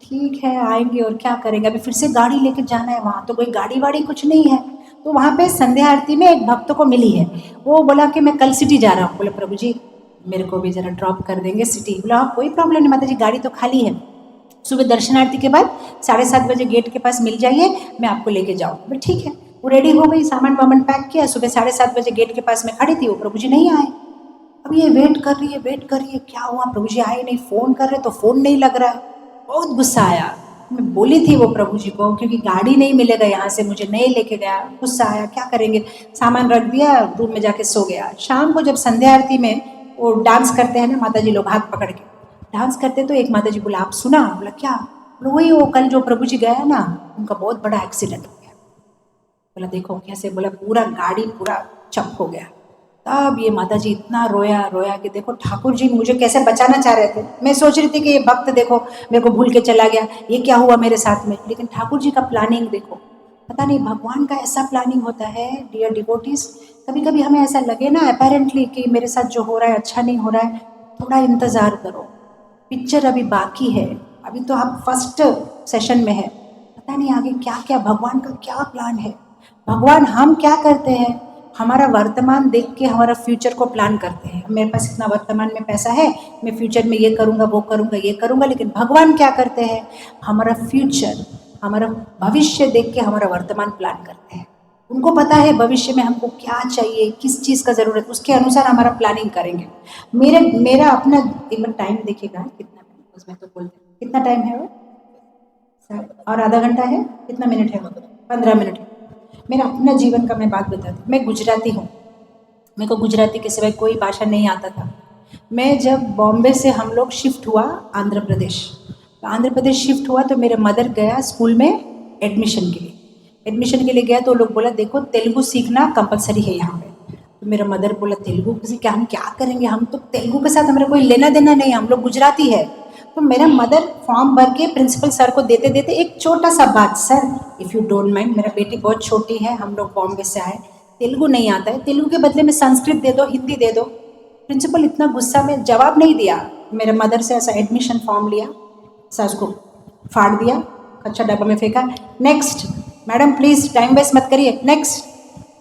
ठीक है आएंगे, और क्या करेंगे, अभी फिर से गाड़ी लेके जाना है, वहाँ तो कोई गाड़ी वाड़ी कुछ नहीं है। तो वहाँ पे संध्या आरती में एक भक्त को मिली है, वो बोला कि मैं कल सिटी जा रहा हूँ। बोले प्रभु जी मेरे को भी जरा ड्रॉप कर देंगे सिटी। बोला हाँ कोई प्रॉब्लम नहीं माता जी, गाड़ी तो खाली है, सुबह दर्शन आरती के बाद 7:30 बजे गेट के पास मिल जाइए, मैं आपको लेके जाऊँ। ठीक है, वो रेडी हो गई, सामान वामान पैक किया, सुबह 7:30 बजे गेट के पास में खड़ी थी, वो प्रभु जी नहीं आए। अब ये वेट कर रही है, क्या हुआ प्रभु जी आए नहीं, फ़ोन कर रहे तो फ़ोन नहीं लग रहा है। बहुत गुस्सा आया, मैं बोली थी वो प्रभु जी को क्योंकि गाड़ी नहीं मिलेगा यहाँ से, मुझे नहीं लेके गया, गुस्सा आया, क्या करेंगे, सामान रख दिया, रूम में जाके सो गया। शाम को जब संध्या आरती में वो डांस करते हैं ना माता जी लोग हाथ पकड़ के डांस करते, तो एक माता जी बोला आप सुना? बोला क्या? बोला वही वो कल जो प्रभु जी गया ना, उनका बहुत बड़ा एक्सीडेंट हो गया। बोला देखो कैसे, बोला पूरा गाड़ी पूरा चप हो गया। तब ये माता जी इतना रोया कि देखो ठाकुर जी मुझे कैसे बचाना चाह रहे थे। मैं सोच रही थी कि ये भक्त देखो मेरे को भूल के चला गया, ये क्या हुआ मेरे साथ में, लेकिन ठाकुर जी का प्लानिंग देखो। पता नहीं भगवान का ऐसा प्लानिंग होता है डियर डिवोटीज। कभी कभी हमें ऐसा लगे ना अपेरेंटली कि मेरे साथ जो हो रहा है अच्छा नहीं हो रहा है, थोड़ा इंतज़ार करो, पिक्चर अभी बाकी है, अभी तो आप फर्स्ट सेशन में है, पता नहीं आगे क्या क्या भगवान का क्या प्लान है। भगवान हम क्या करते हैं, हमारा वर्तमान देख के हमारा फ्यूचर को प्लान करते हैं। मेरे पास इतना वर्तमान में पैसा है, मैं फ्यूचर में ये करूँगा वो करूँगा ये करूँगा, लेकिन भगवान क्या करते हैं, हमारा फ्यूचर हमारा भविष्य देख के हमारा वर्तमान प्लान करते हैं। उनको पता है भविष्य में हमको क्या चाहिए, किस चीज़ का ज़रूरत, उसके अनुसार हमारा प्लानिंग करेंगे। मेरा अपना एक बार टाइम देखिएगा कितना, उसमें तो बोलते कितना टाइम है वो, और आधा घंटा है, कितना मिनट है वो, 15 मिनट है। मेरा अपना जीवन का मैं बात बताती हूँ। मैं गुजराती हूँ, मेरे को गुजराती के सिवाय कोई भाषा नहीं आता था। मैं जब बॉम्बे से हम लोग शिफ्ट हुआ आंध्र प्रदेश, तो आंध्र प्रदेश शिफ्ट हुआ तो मेरा मदर गया स्कूल में एडमिशन के लिए। एडमिशन के लिए गया तो लोग बोला देखो तेलुगु सीखना कंपलसरी है यहाँ पे। तो मेरा मदर बोला तेलुगु से क्या, हम क्या करेंगे, हम तो तेलुगु के साथ हमारा कोई लेना देना नहीं, हम लोग गुजराती है। तो मेरा मदर फॉर्म भर के प्रिंसिपल सर को देते देते एक छोटा सा बात, sir if you don't mind, मेरा बेटी बहुत छोटी है, हम लोग बॉम्बे से आए, तेलुगु नहीं आता है, तेलुगु के बदले में संस्कृत दे दो, हिंदी दे दो। प्रिंसिपल इतना गुस्सा में जवाब नहीं दिया, मेरे मदर से ऐसा एडमिशन फॉर्म लिया, सर उसको फाड़ दिया, अच्छा डब्बा में फेंका, next madam please time waste मत करिए, नेक्स्ट।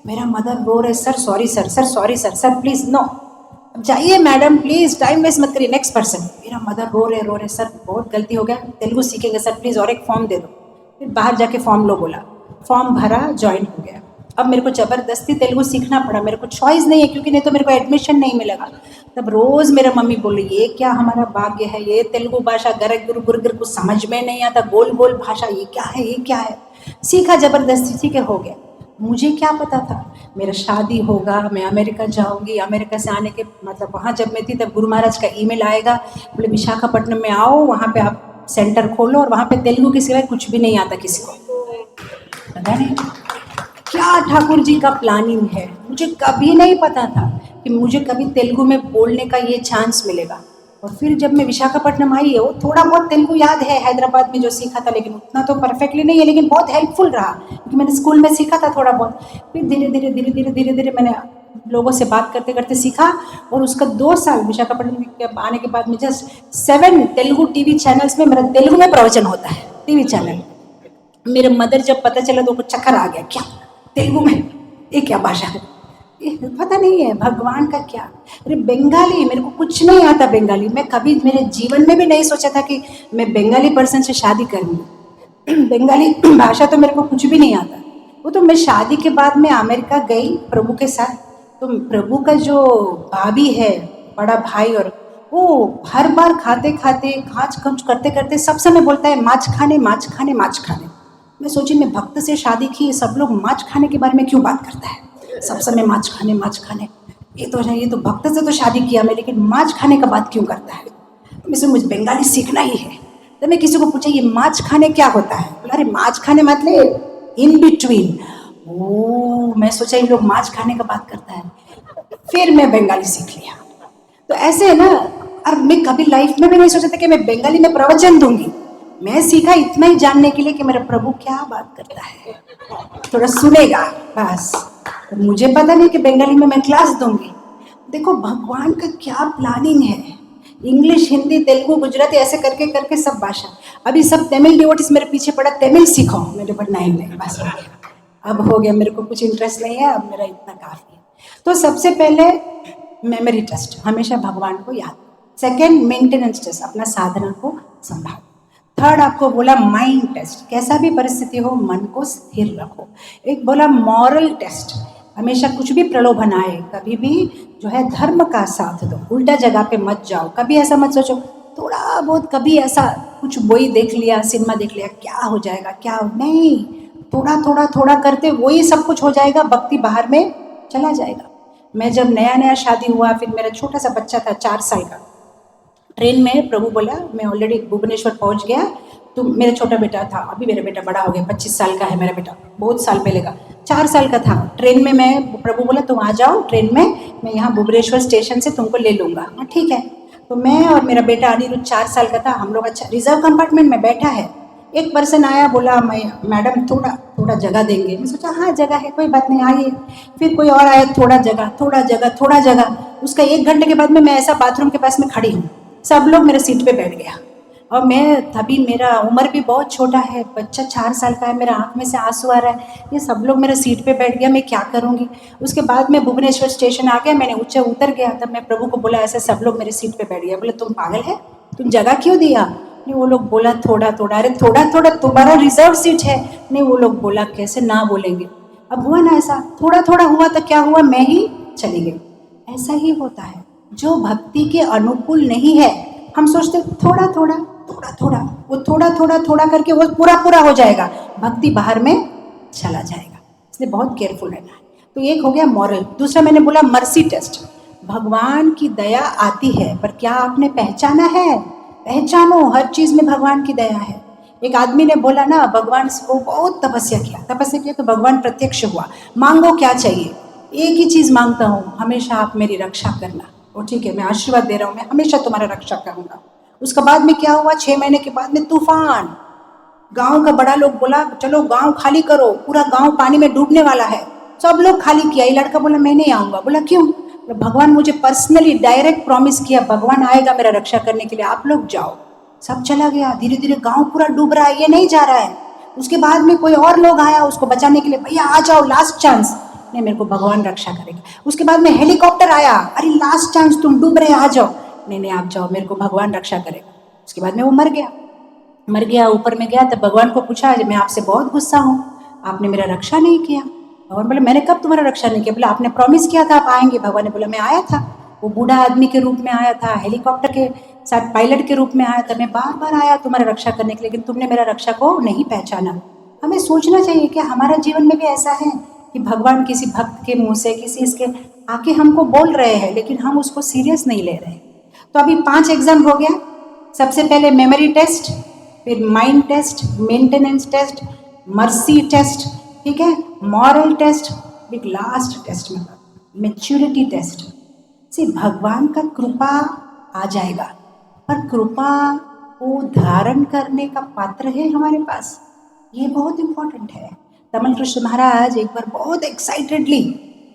मेरा मदर रो रहे, sir sorry sir, sir sorry sir, sir please no, जाइए मैडम प्लीज़ टाइम वेस्ट मत करिए, नेक्स्ट पर्सन। मेरा मदर रो रहे, सर बहुत गलती हो गया, तेलुगु सीखेंगे सर प्लीज़, और एक फॉर्म दे दो। फिर बाहर जाके फॉर्म लो बोला, फॉर्म भरा, ज्वाइन हो गया। अब मेरे को ज़बरदस्ती तेलुगु सीखना पड़ा, मेरे को चॉइस नहीं है क्योंकि नहीं तो मेरे को एडमिशन नहीं मिलेगा। तब रोज़ मेरा मम्मी बोली ये क्या हमारा भाग्य है, ये तेलुगु भाषा गरग गुरु गुरगर कुछ समझ में नहीं आता, गोल गोल भाषा, ये क्या है ये क्या है। सीखा ज़बरदस्ती, ठीक है हो गया। मुझे क्या पता था मेरा शादी होगा, मैं अमेरिका जाऊंगी, अमेरिका से आने के मतलब वहाँ जब मैं थी तब गुरु महाराज का ईमेल आएगा, बोले विशाखापट्टनम में आओ, वहाँ पे आप सेंटर खोलो, और वहाँ पे तेलुगु के सिवाय कुछ भी नहीं आता किसी को। पता नहीं क्या ठाकुर जी का प्लानिंग है, मुझे कभी नहीं पता था कि मुझे कभी तेलुगु में बोलने का ये चांस मिलेगा। और फिर जब मैं विशाखापट्टनम आई है, वो थोड़ा बहुत तेलुगु याद है हैदराबाद में जो सीखा था, लेकिन उतना तो परफेक्टली नहीं है, लेकिन बहुत हेल्पफुल रहा क्योंकि मैंने स्कूल में सीखा था थोड़ा बहुत। फिर धीरे धीरे मैंने लोगों से बात करते करते सीखा, और उसका 2 साल विशाखापट्टनम के आने के बाद में जस्ट 7 तेलुगु टीवी चैनल्स में मेरा तेलुगु में प्रवचन होता है, टीवी चैनल। मेरे मदर जब पता चला तो चक्कर आ गया, क्या तेलुगु में, ये क्या भाषा है, पता नहीं है भगवान का क्या। अरे बंगाली, मेरे को कुछ नहीं आता बंगाली, मैं कभी मेरे जीवन में भी नहीं सोचा था कि मैं बंगाली पर्सन से शादी करूँगी। बंगाली भाषा तो मेरे को कुछ भी नहीं आता। वो तो मैं शादी के बाद में अमेरिका गई प्रभु के साथ, तो प्रभु का जो भाभी है, बड़ा भाई, और वो हर बार खाते खाते खाच खच करते करते सब समय बोलता है माछ खाने माछ खाने माछ खाने। मैं सोची मैं भक्त से शादी की, सब लोग माछ खाने के बारे में क्यों बात करता है, सब समय माछ खाने माछ खाने। ये तो भक्त से तो शादी किया मैं, लेकिन माछ खाने का बात क्यों करता है। तो मुझे बंगाली सीखना ही है। तो मैं किसी को पूछा ये माछ खाने क्या होता है, बोला अरे माछ खाने मतलब इन बिटवीन। ओ मैं सोचा ये लोग माछ खाने का बात करता है, फिर मैं बंगाली सीख लिया। तो ऐसे है ना। और मैं कभी लाइफ में भी नहीं सोचा था कि मैं बंगाली में प्रवचन दूंगी। मैं सीखा इतना ही जानने के लिए कि मेरा प्रभु क्या बात करता है, थोड़ा सुनेगा बस। तो मुझे पता नहीं कि बंगाली में मैं क्लास दूंगी। देखो भगवान का क्या प्लानिंग है। इंग्लिश हिंदी तेलुगु गुजराती ऐसे करके करके सब भाषा। अभी सब तमिल डिवोटीज मेरे पीछे पड़ा, तमिल सीखो। मेरे पर नहीं बस हो गया, अब हो गया, मेरे को कुछ इंटरेस्ट नहीं है, अब मेरा इतना काफी है। तो सबसे पहले मेमोरी टेस्ट, हमेशा भगवान को याद। सेकेंड मेंटेनेंस टेस्ट, अपना साधना को संभाल। थर्ड आपको बोला माइंड टेस्ट, कैसा भी परिस्थिति हो मन को स्थिर रखो। एक बोला मॉरल टेस्ट, हमेशा कुछ भी प्रलोभन आए कभी भी जो है धर्म का साथ दो, उल्टा जगह पे मत जाओ। कभी ऐसा मत सोचो थोड़ा बहुत, कभी ऐसा कुछ वही देख लिया, सिनेमा देख लिया, क्या हो जाएगा क्या हो, नहीं, थोड़ा थोड़ा थोड़ा करते वही सब कुछ हो जाएगा, भक्ति बाहर में चला जाएगा। मैं जब नया नया शादी हुआ, फिर मेरा छोटा सा बच्चा था 4 साल का, ट्रेन में प्रभु बोला, मैं ऑलरेडी भुवनेश्वर पहुंच गया, तो मेरा छोटा बेटा था, अभी मेरा बेटा बड़ा हो गया, 25 साल का है मेरा बेटा, बहुत साल पहले का, 4 साल का था। ट्रेन में मैं, प्रभु बोला तुम आ जाओ ट्रेन में, मैं यहाँ भुवनेश्वर स्टेशन से तुमको ले लूंगा। हाँ ठीक है। तो मैं और मेरा बेटा अनिरुद्ध 4 साल का था, हम लोग अच्छा रिजर्व कंपार्टमेंट में बैठा है। एक पर्सन आया, बोला मैं मैडम थोड़ा थोड़ा जगह देंगे। मैं सोचा हाँ जगह है, कोई बात नहीं आइए। फिर कोई और आया, थोड़ा जगह थोड़ा जगह थोड़ा जगह। उसका 1 घंटे के बाद में मैं ऐसा बाथरूम के पास में खड़ी हूँ, सब लोग मेरे सीट पे बैठ गया। और मैं तभी, मेरा उम्र भी बहुत छोटा है, बच्चा 4 साल का है, मेरा आंख में से आंसू आ रहा है, ये सब लोग मेरे सीट पे बैठ गया, मैं क्या करूँगी। उसके बाद में भुवनेश्वर स्टेशन आ गया, मैंने ऊँचे उतर गया, तब मैं प्रभु को बोला ऐसे सब लोग मेरे सीट पे बैठ गया। बोले तुम पागल है, तुम जगह क्यों दिया। नहीं वो लोग बोला थोड़ा थोड़ा, अरे थोड़ा थोड़ा तुम्हारा रिजर्व सीट है। नहीं वो लोग बोला कैसे ना बोलेंगे। अब हुआ ना ऐसा, थोड़ा थोड़ा हुआ तो क्या हुआ, मैं ही चली गई। ऐसा ही होता है, जो भक्ति के अनुकूल नहीं है, हम सोचते थोड़ा थोड़ा थोड़ा थोड़ा, वो थोड़ा थोड़ा थोड़ा करके वो पूरा पूरा हो जाएगा, भक्ति बाहर में चला जाएगा। इसलिए बहुत केयरफुल रहना है। तो एक हो गया मॉरल। दूसरा मैंने बोला मर्सी टेस्ट, भगवान की दया आती है पर क्या आपने पहचाना है। पहचानो, हर चीज में भगवान की दया है। एक आदमी ने बोला ना, भगवान को बहुत तपस्या किया तो भगवान प्रत्यक्ष हुआ, मांगो क्या चाहिए, एक ही चीज मांगता हूँ, हमेशा आप मेरी रक्षा करना। वो ठीक है, मैं आशीर्वाद दे रहा हूँ, मैं हमेशा तुम्हारा रक्षा करूंगा। उसके बाद में क्या हुआ, 6 महीने के बाद में तूफान। गांव का बड़ा लोग बोला चलो गांव खाली करो, पूरा गांव पानी में डूबने वाला है। सब लोग खाली किया। ये लड़का बोला मैं नहीं आऊंगा। बोला क्यों। भगवान मुझे पर्सनली डायरेक्ट प्रॉमिस किया, भगवान आएगा मेरा रक्षा करने के लिए, आप लोग जाओ। सब चला गया, धीरे धीरे गांव पूरा डूब रहा है, ये नहीं जा रहा है। उसके बाद में कोई और लोग आया उसको बचाने के लिए, भैया आ जाओ लास्ट चांस। नहीं मेरे को भगवान रक्षा करेगा। उसके बाद में हेलीकॉप्टर आया, अरे लास्ट चांस तुम डूब रहे आ जाओ। नहीं नहीं आप जाओ, मेरे को भगवान रक्षा करेगा। उसके बाद में वो मर गया, ऊपर में गया, तब भगवान को पूछा मैं आपसे बहुत गुस्सा हूँ, आपने मेरा रक्षा नहीं किया। भगवान बोले मैंने कब तुम्हारा रक्षा नहीं किया। बोला आपने प्रॉमिस किया था आप आएंगे। भगवान ने बोला मैं आया था, वो बूढ़ा आदमी के रूप में आया था, हेलीकॉप्टर के साथ पायलट के रूप में आया था, मैं बार बार आया तुम्हारा रक्षा करने के लिए, लेकिन तुमने मेरा रक्षा को नहीं पहचाना। हमें सोचना चाहिए कि हमारा जीवन में भी ऐसा है कि भगवान किसी भक्त के मुंह से, किसी इसके आके हमको बोल रहे हैं, लेकिन हम उसको सीरियस नहीं ले रहे। तो अभी 5 एग्जाम हो गया। सबसे पहले मेमोरी टेस्ट, फिर mind test, maintenance test, mercy test, ठीक है, मॉरल टेस्ट, एक लास्ट टेस्ट मतलब मैच्योरिटी टेस्ट। से भगवान का कृपा आ जाएगा, पर कृपा को धारण करने का पात्र है हमारे पास, ये बहुत इंपॉर्टेंट है। तमिल कृष्ण महाराज एक बार बहुत एक्साइटेडली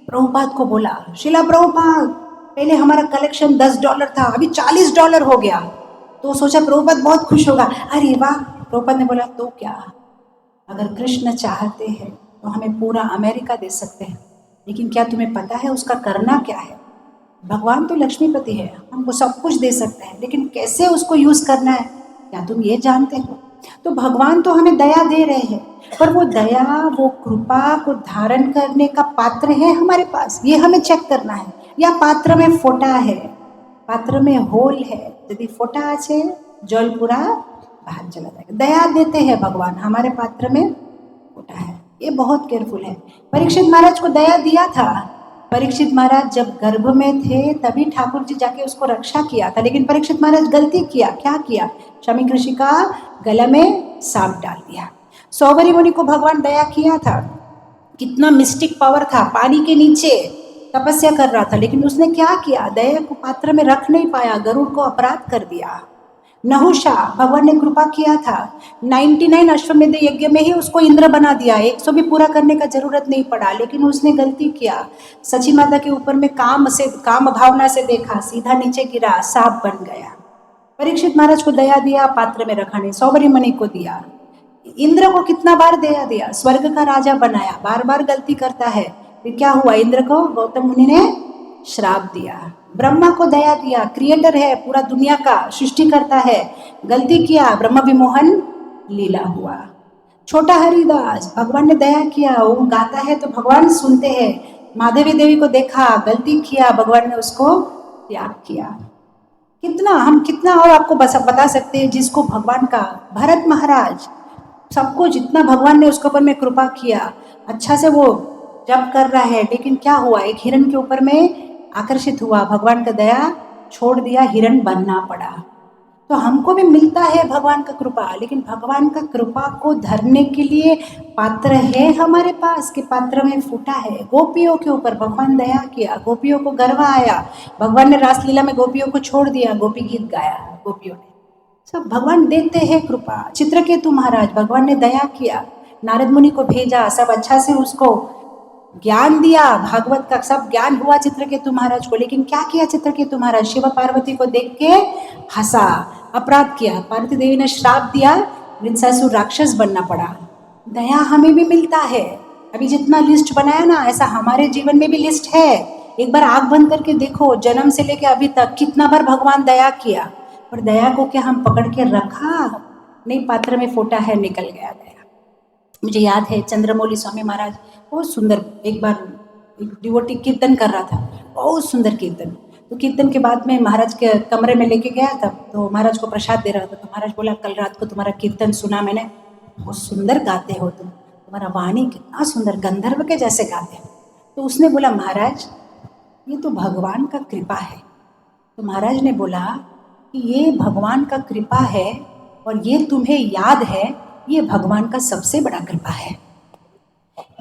प्रभुपाद को बोला, शिला प्रभुपाद पहले हमारा कलेक्शन $10 था, अभी $40 हो गया। तो सोचा प्रभुपाद बहुत खुश होगा, अरे वाह। प्रभुपाद ने बोला तो क्या, अगर कृष्ण चाहते हैं तो हमें पूरा अमेरिका दे सकते हैं, लेकिन क्या तुम्हें पता है उसका करना क्या है। भगवान तो लक्ष्मीपति है, हमको सब कुछ दे सकते हैं, लेकिन कैसे उसको यूज करना है क्या तुम ये जानते हो। तो भगवान तो हमें दया दे रहे हैं, पर वो दया, वो कृपा को धारण करने का पात्र है हमारे पास, ये हमें चेक करना है। या पात्र में फोटा है, पात्र में होल है, यदि फोटा आछे जल पूरा बाहर चला जाएगा। दया देते हैं भगवान, हमारे पात्र में फोटा है, ये बहुत केयरफुल है। परीक्षित महाराज को दया दिया था। परीक्षित महाराज जब गर्भ में थे तभी ठाकुर जी जाके उसको रक्षा किया था, लेकिन परीक्षित महाराज गलती किया। क्या किया? शमीक ऋषि का गला में सांप डाल दिया। सौवरी मुनि को भगवान दया किया था, कितना मिस्टिक पावर था, पानी के नीचे तपस्या कर रहा था, लेकिन उसने क्या किया? दया को पात्र में रख नहीं पाया, गरुड़ को अपराध कर दिया। नहुषा, भगवान ने कृपा किया था, 99 अश्वमेध यज्ञ में ही उसको इंद्र बना दिया, 100 भी पूरा करने का जरूरत नहीं पड़ा, लेकिन उसने गलती किया। सची माता के ऊपर में काम भावना से देखा, सीधा नीचे गिरा, सांप बन गया। परीक्षित महाराज को दया दिया, पात्र में रखा नहीं। सौवरी मुनि को दिया। इंद्र को कितना बार दया दिया, स्वर्ग का राजा बनाया, बार बार गलती करता है, फिर क्या हुआ? इंद्र को गौतम मुनि ने श्राप दिया। ब्रह्मा को दया दिया, क्रिएटर है, पूरा दुनिया का सृष्टि करता है, गलती किया, ब्रह्म विमोहन लीला हुआ। छोटा हरिदास, भगवान ने दया किया, वो गाता है तो भगवान सुनते हैं। माधवी देवी को देखा, गलती किया, भगवान ने उसको त्याग किया। कितना और आपको बता सकते हैं जिसको भगवान का। भरत महाराज, सबको जितना भगवान ने उसके ऊपर में कृपा किया, अच्छा से वो जब कर रहा है, लेकिन क्या हुआ? एक हिरण के ऊपर में आकर्षित हुआ, भगवान का दया छोड़ दिया, हिरण बनना पड़ा। तो हमको भी मिलता है भगवान का कृपा, लेकिन भगवान का कृपा को धरने के लिए पात्र है हमारे पास कि पात्र में फूटा है। गोपियों के ऊपर भगवान दया किया, गोपियों को गर्व आया, भगवान ने रासलीला में गोपियों को छोड़ दिया, गोपी गीत गाया गोपियों ने। सब भगवान देते हैं कृपा। चित्रकेतु महाराज, भगवान ने दया किया, नारद मुनि को भेजा, सब अच्छा से उसको ज्ञान दिया, भागवत का सब ज्ञान हुआ चित्रकेतु महाराज को। लेकिन क्या किया चित्रकेतु महाराज? शिव पार्वती को देख के हंसा, अपराध किया, पार्वती देवी ने श्राप दिया, वृत्सासुर राक्षस बनना पड़ा। दया हमें भी मिलता है। अभी जितना लिस्ट बनाया ना, ऐसा हमारे जीवन में भी लिस्ट है। एक बार आंख बंद करके देखो, जन्म से लेके अभी तक कितना बार भगवान दया किया, और दया को क्या हम पकड़ के रखा? नहीं, पात्र में फोटा है, निकल गया दया। मुझे याद है चंद्रमौली स्वामी महाराज बहुत सुंदर, एक बार एक डिवोटी कीर्तन कर रहा था, बहुत सुंदर कीर्तन। तो कीर्तन के बाद में महाराज के कमरे में लेके गया था, तो महाराज को प्रसाद दे रहा था। तो महाराज बोला, कल रात को तुम्हारा कीर्तन सुना मैंने, बहुत सुंदर गाते हो तुम, तुम्हारा वाणी कितना सुंदर, गंधर्व के जैसे गाते हो। तो उसने बोला, महाराज ये तो भगवान का कृपा है। तो महाराज ने बोला कि ये भगवान का कृपा है, और ये तुम्हें याद है, ये भगवान का सबसे बड़ा कृपा है।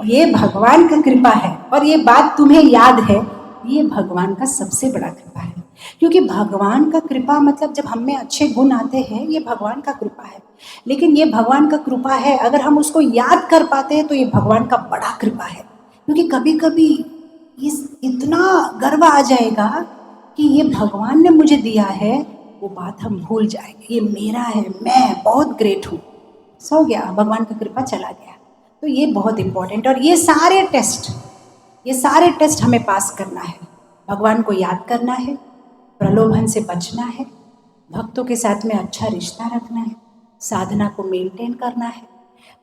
ये भगवान का कृपा है, और ये बात तुम्हें याद है, ये भगवान का सबसे बड़ा कृपा है। क्योंकि भगवान का कृपा मतलब जब हम में अच्छे गुण आते हैं, ये भगवान का कृपा है। लेकिन ये भगवान का कृपा है, अगर हम उसको याद कर पाते हैं तो ये भगवान का बड़ा कृपा है। क्योंकि कभी कभी इतना गर्व आ जाएगा कि ये भगवान ने मुझे दिया है, वो बात हम भूल जाएंगे, ये मेरा है, मैं बहुत ग्रेट हूँ, सो गया, भगवान का कृपा चला गया। तो ये बहुत इंपॉर्टेंट। और ये सारे टेस्ट हमें पास करना है। भगवान को याद करना है, प्रलोभन से बचना है, भक्तों के साथ में अच्छा रिश्ता रखना है, साधना को मेंटेन करना है,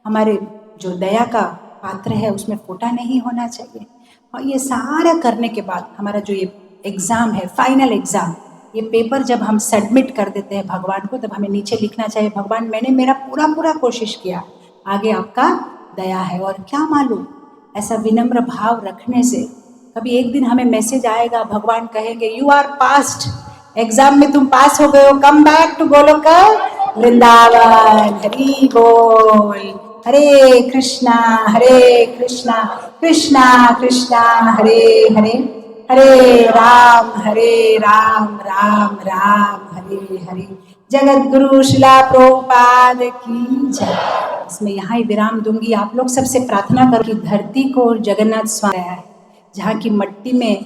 हमारे जो दया का पात्र है उसमें फोटा नहीं होना चाहिए। और ये सारा करने के बाद हमारा जो ये एग्ज़ाम है, फाइनल एग्ज़ाम, ये पेपर जब हम सबमिट कर देते हैं भगवान को, तब हमें नीचे लिखना चाहिए, भगवान मैंने मेरा पूरा कोशिश किया, आगे आपका दया है। और क्या मालूम, ऐसा विनम्र भाव रखने से कभी एक दिन हमें मैसेज आएगा, भगवान कहेंगे यू आर पास्ड, एग्जाम में तुम पास हो गए हो, come back to Goloka Vrindavan. Hari बोल। हरे कृष्णा कृष्णा कृष्णा हरे हरे, हरे राम राम राम हरे हरे। जगत गुरु शिला प्रभुपाद की जय। इसमें यहाँ ही विराम दूंगी। आप लोग सबसे प्रार्थना करो कि धरती को जगन्नाथ स्वामी है, जहाँ की मट्टी में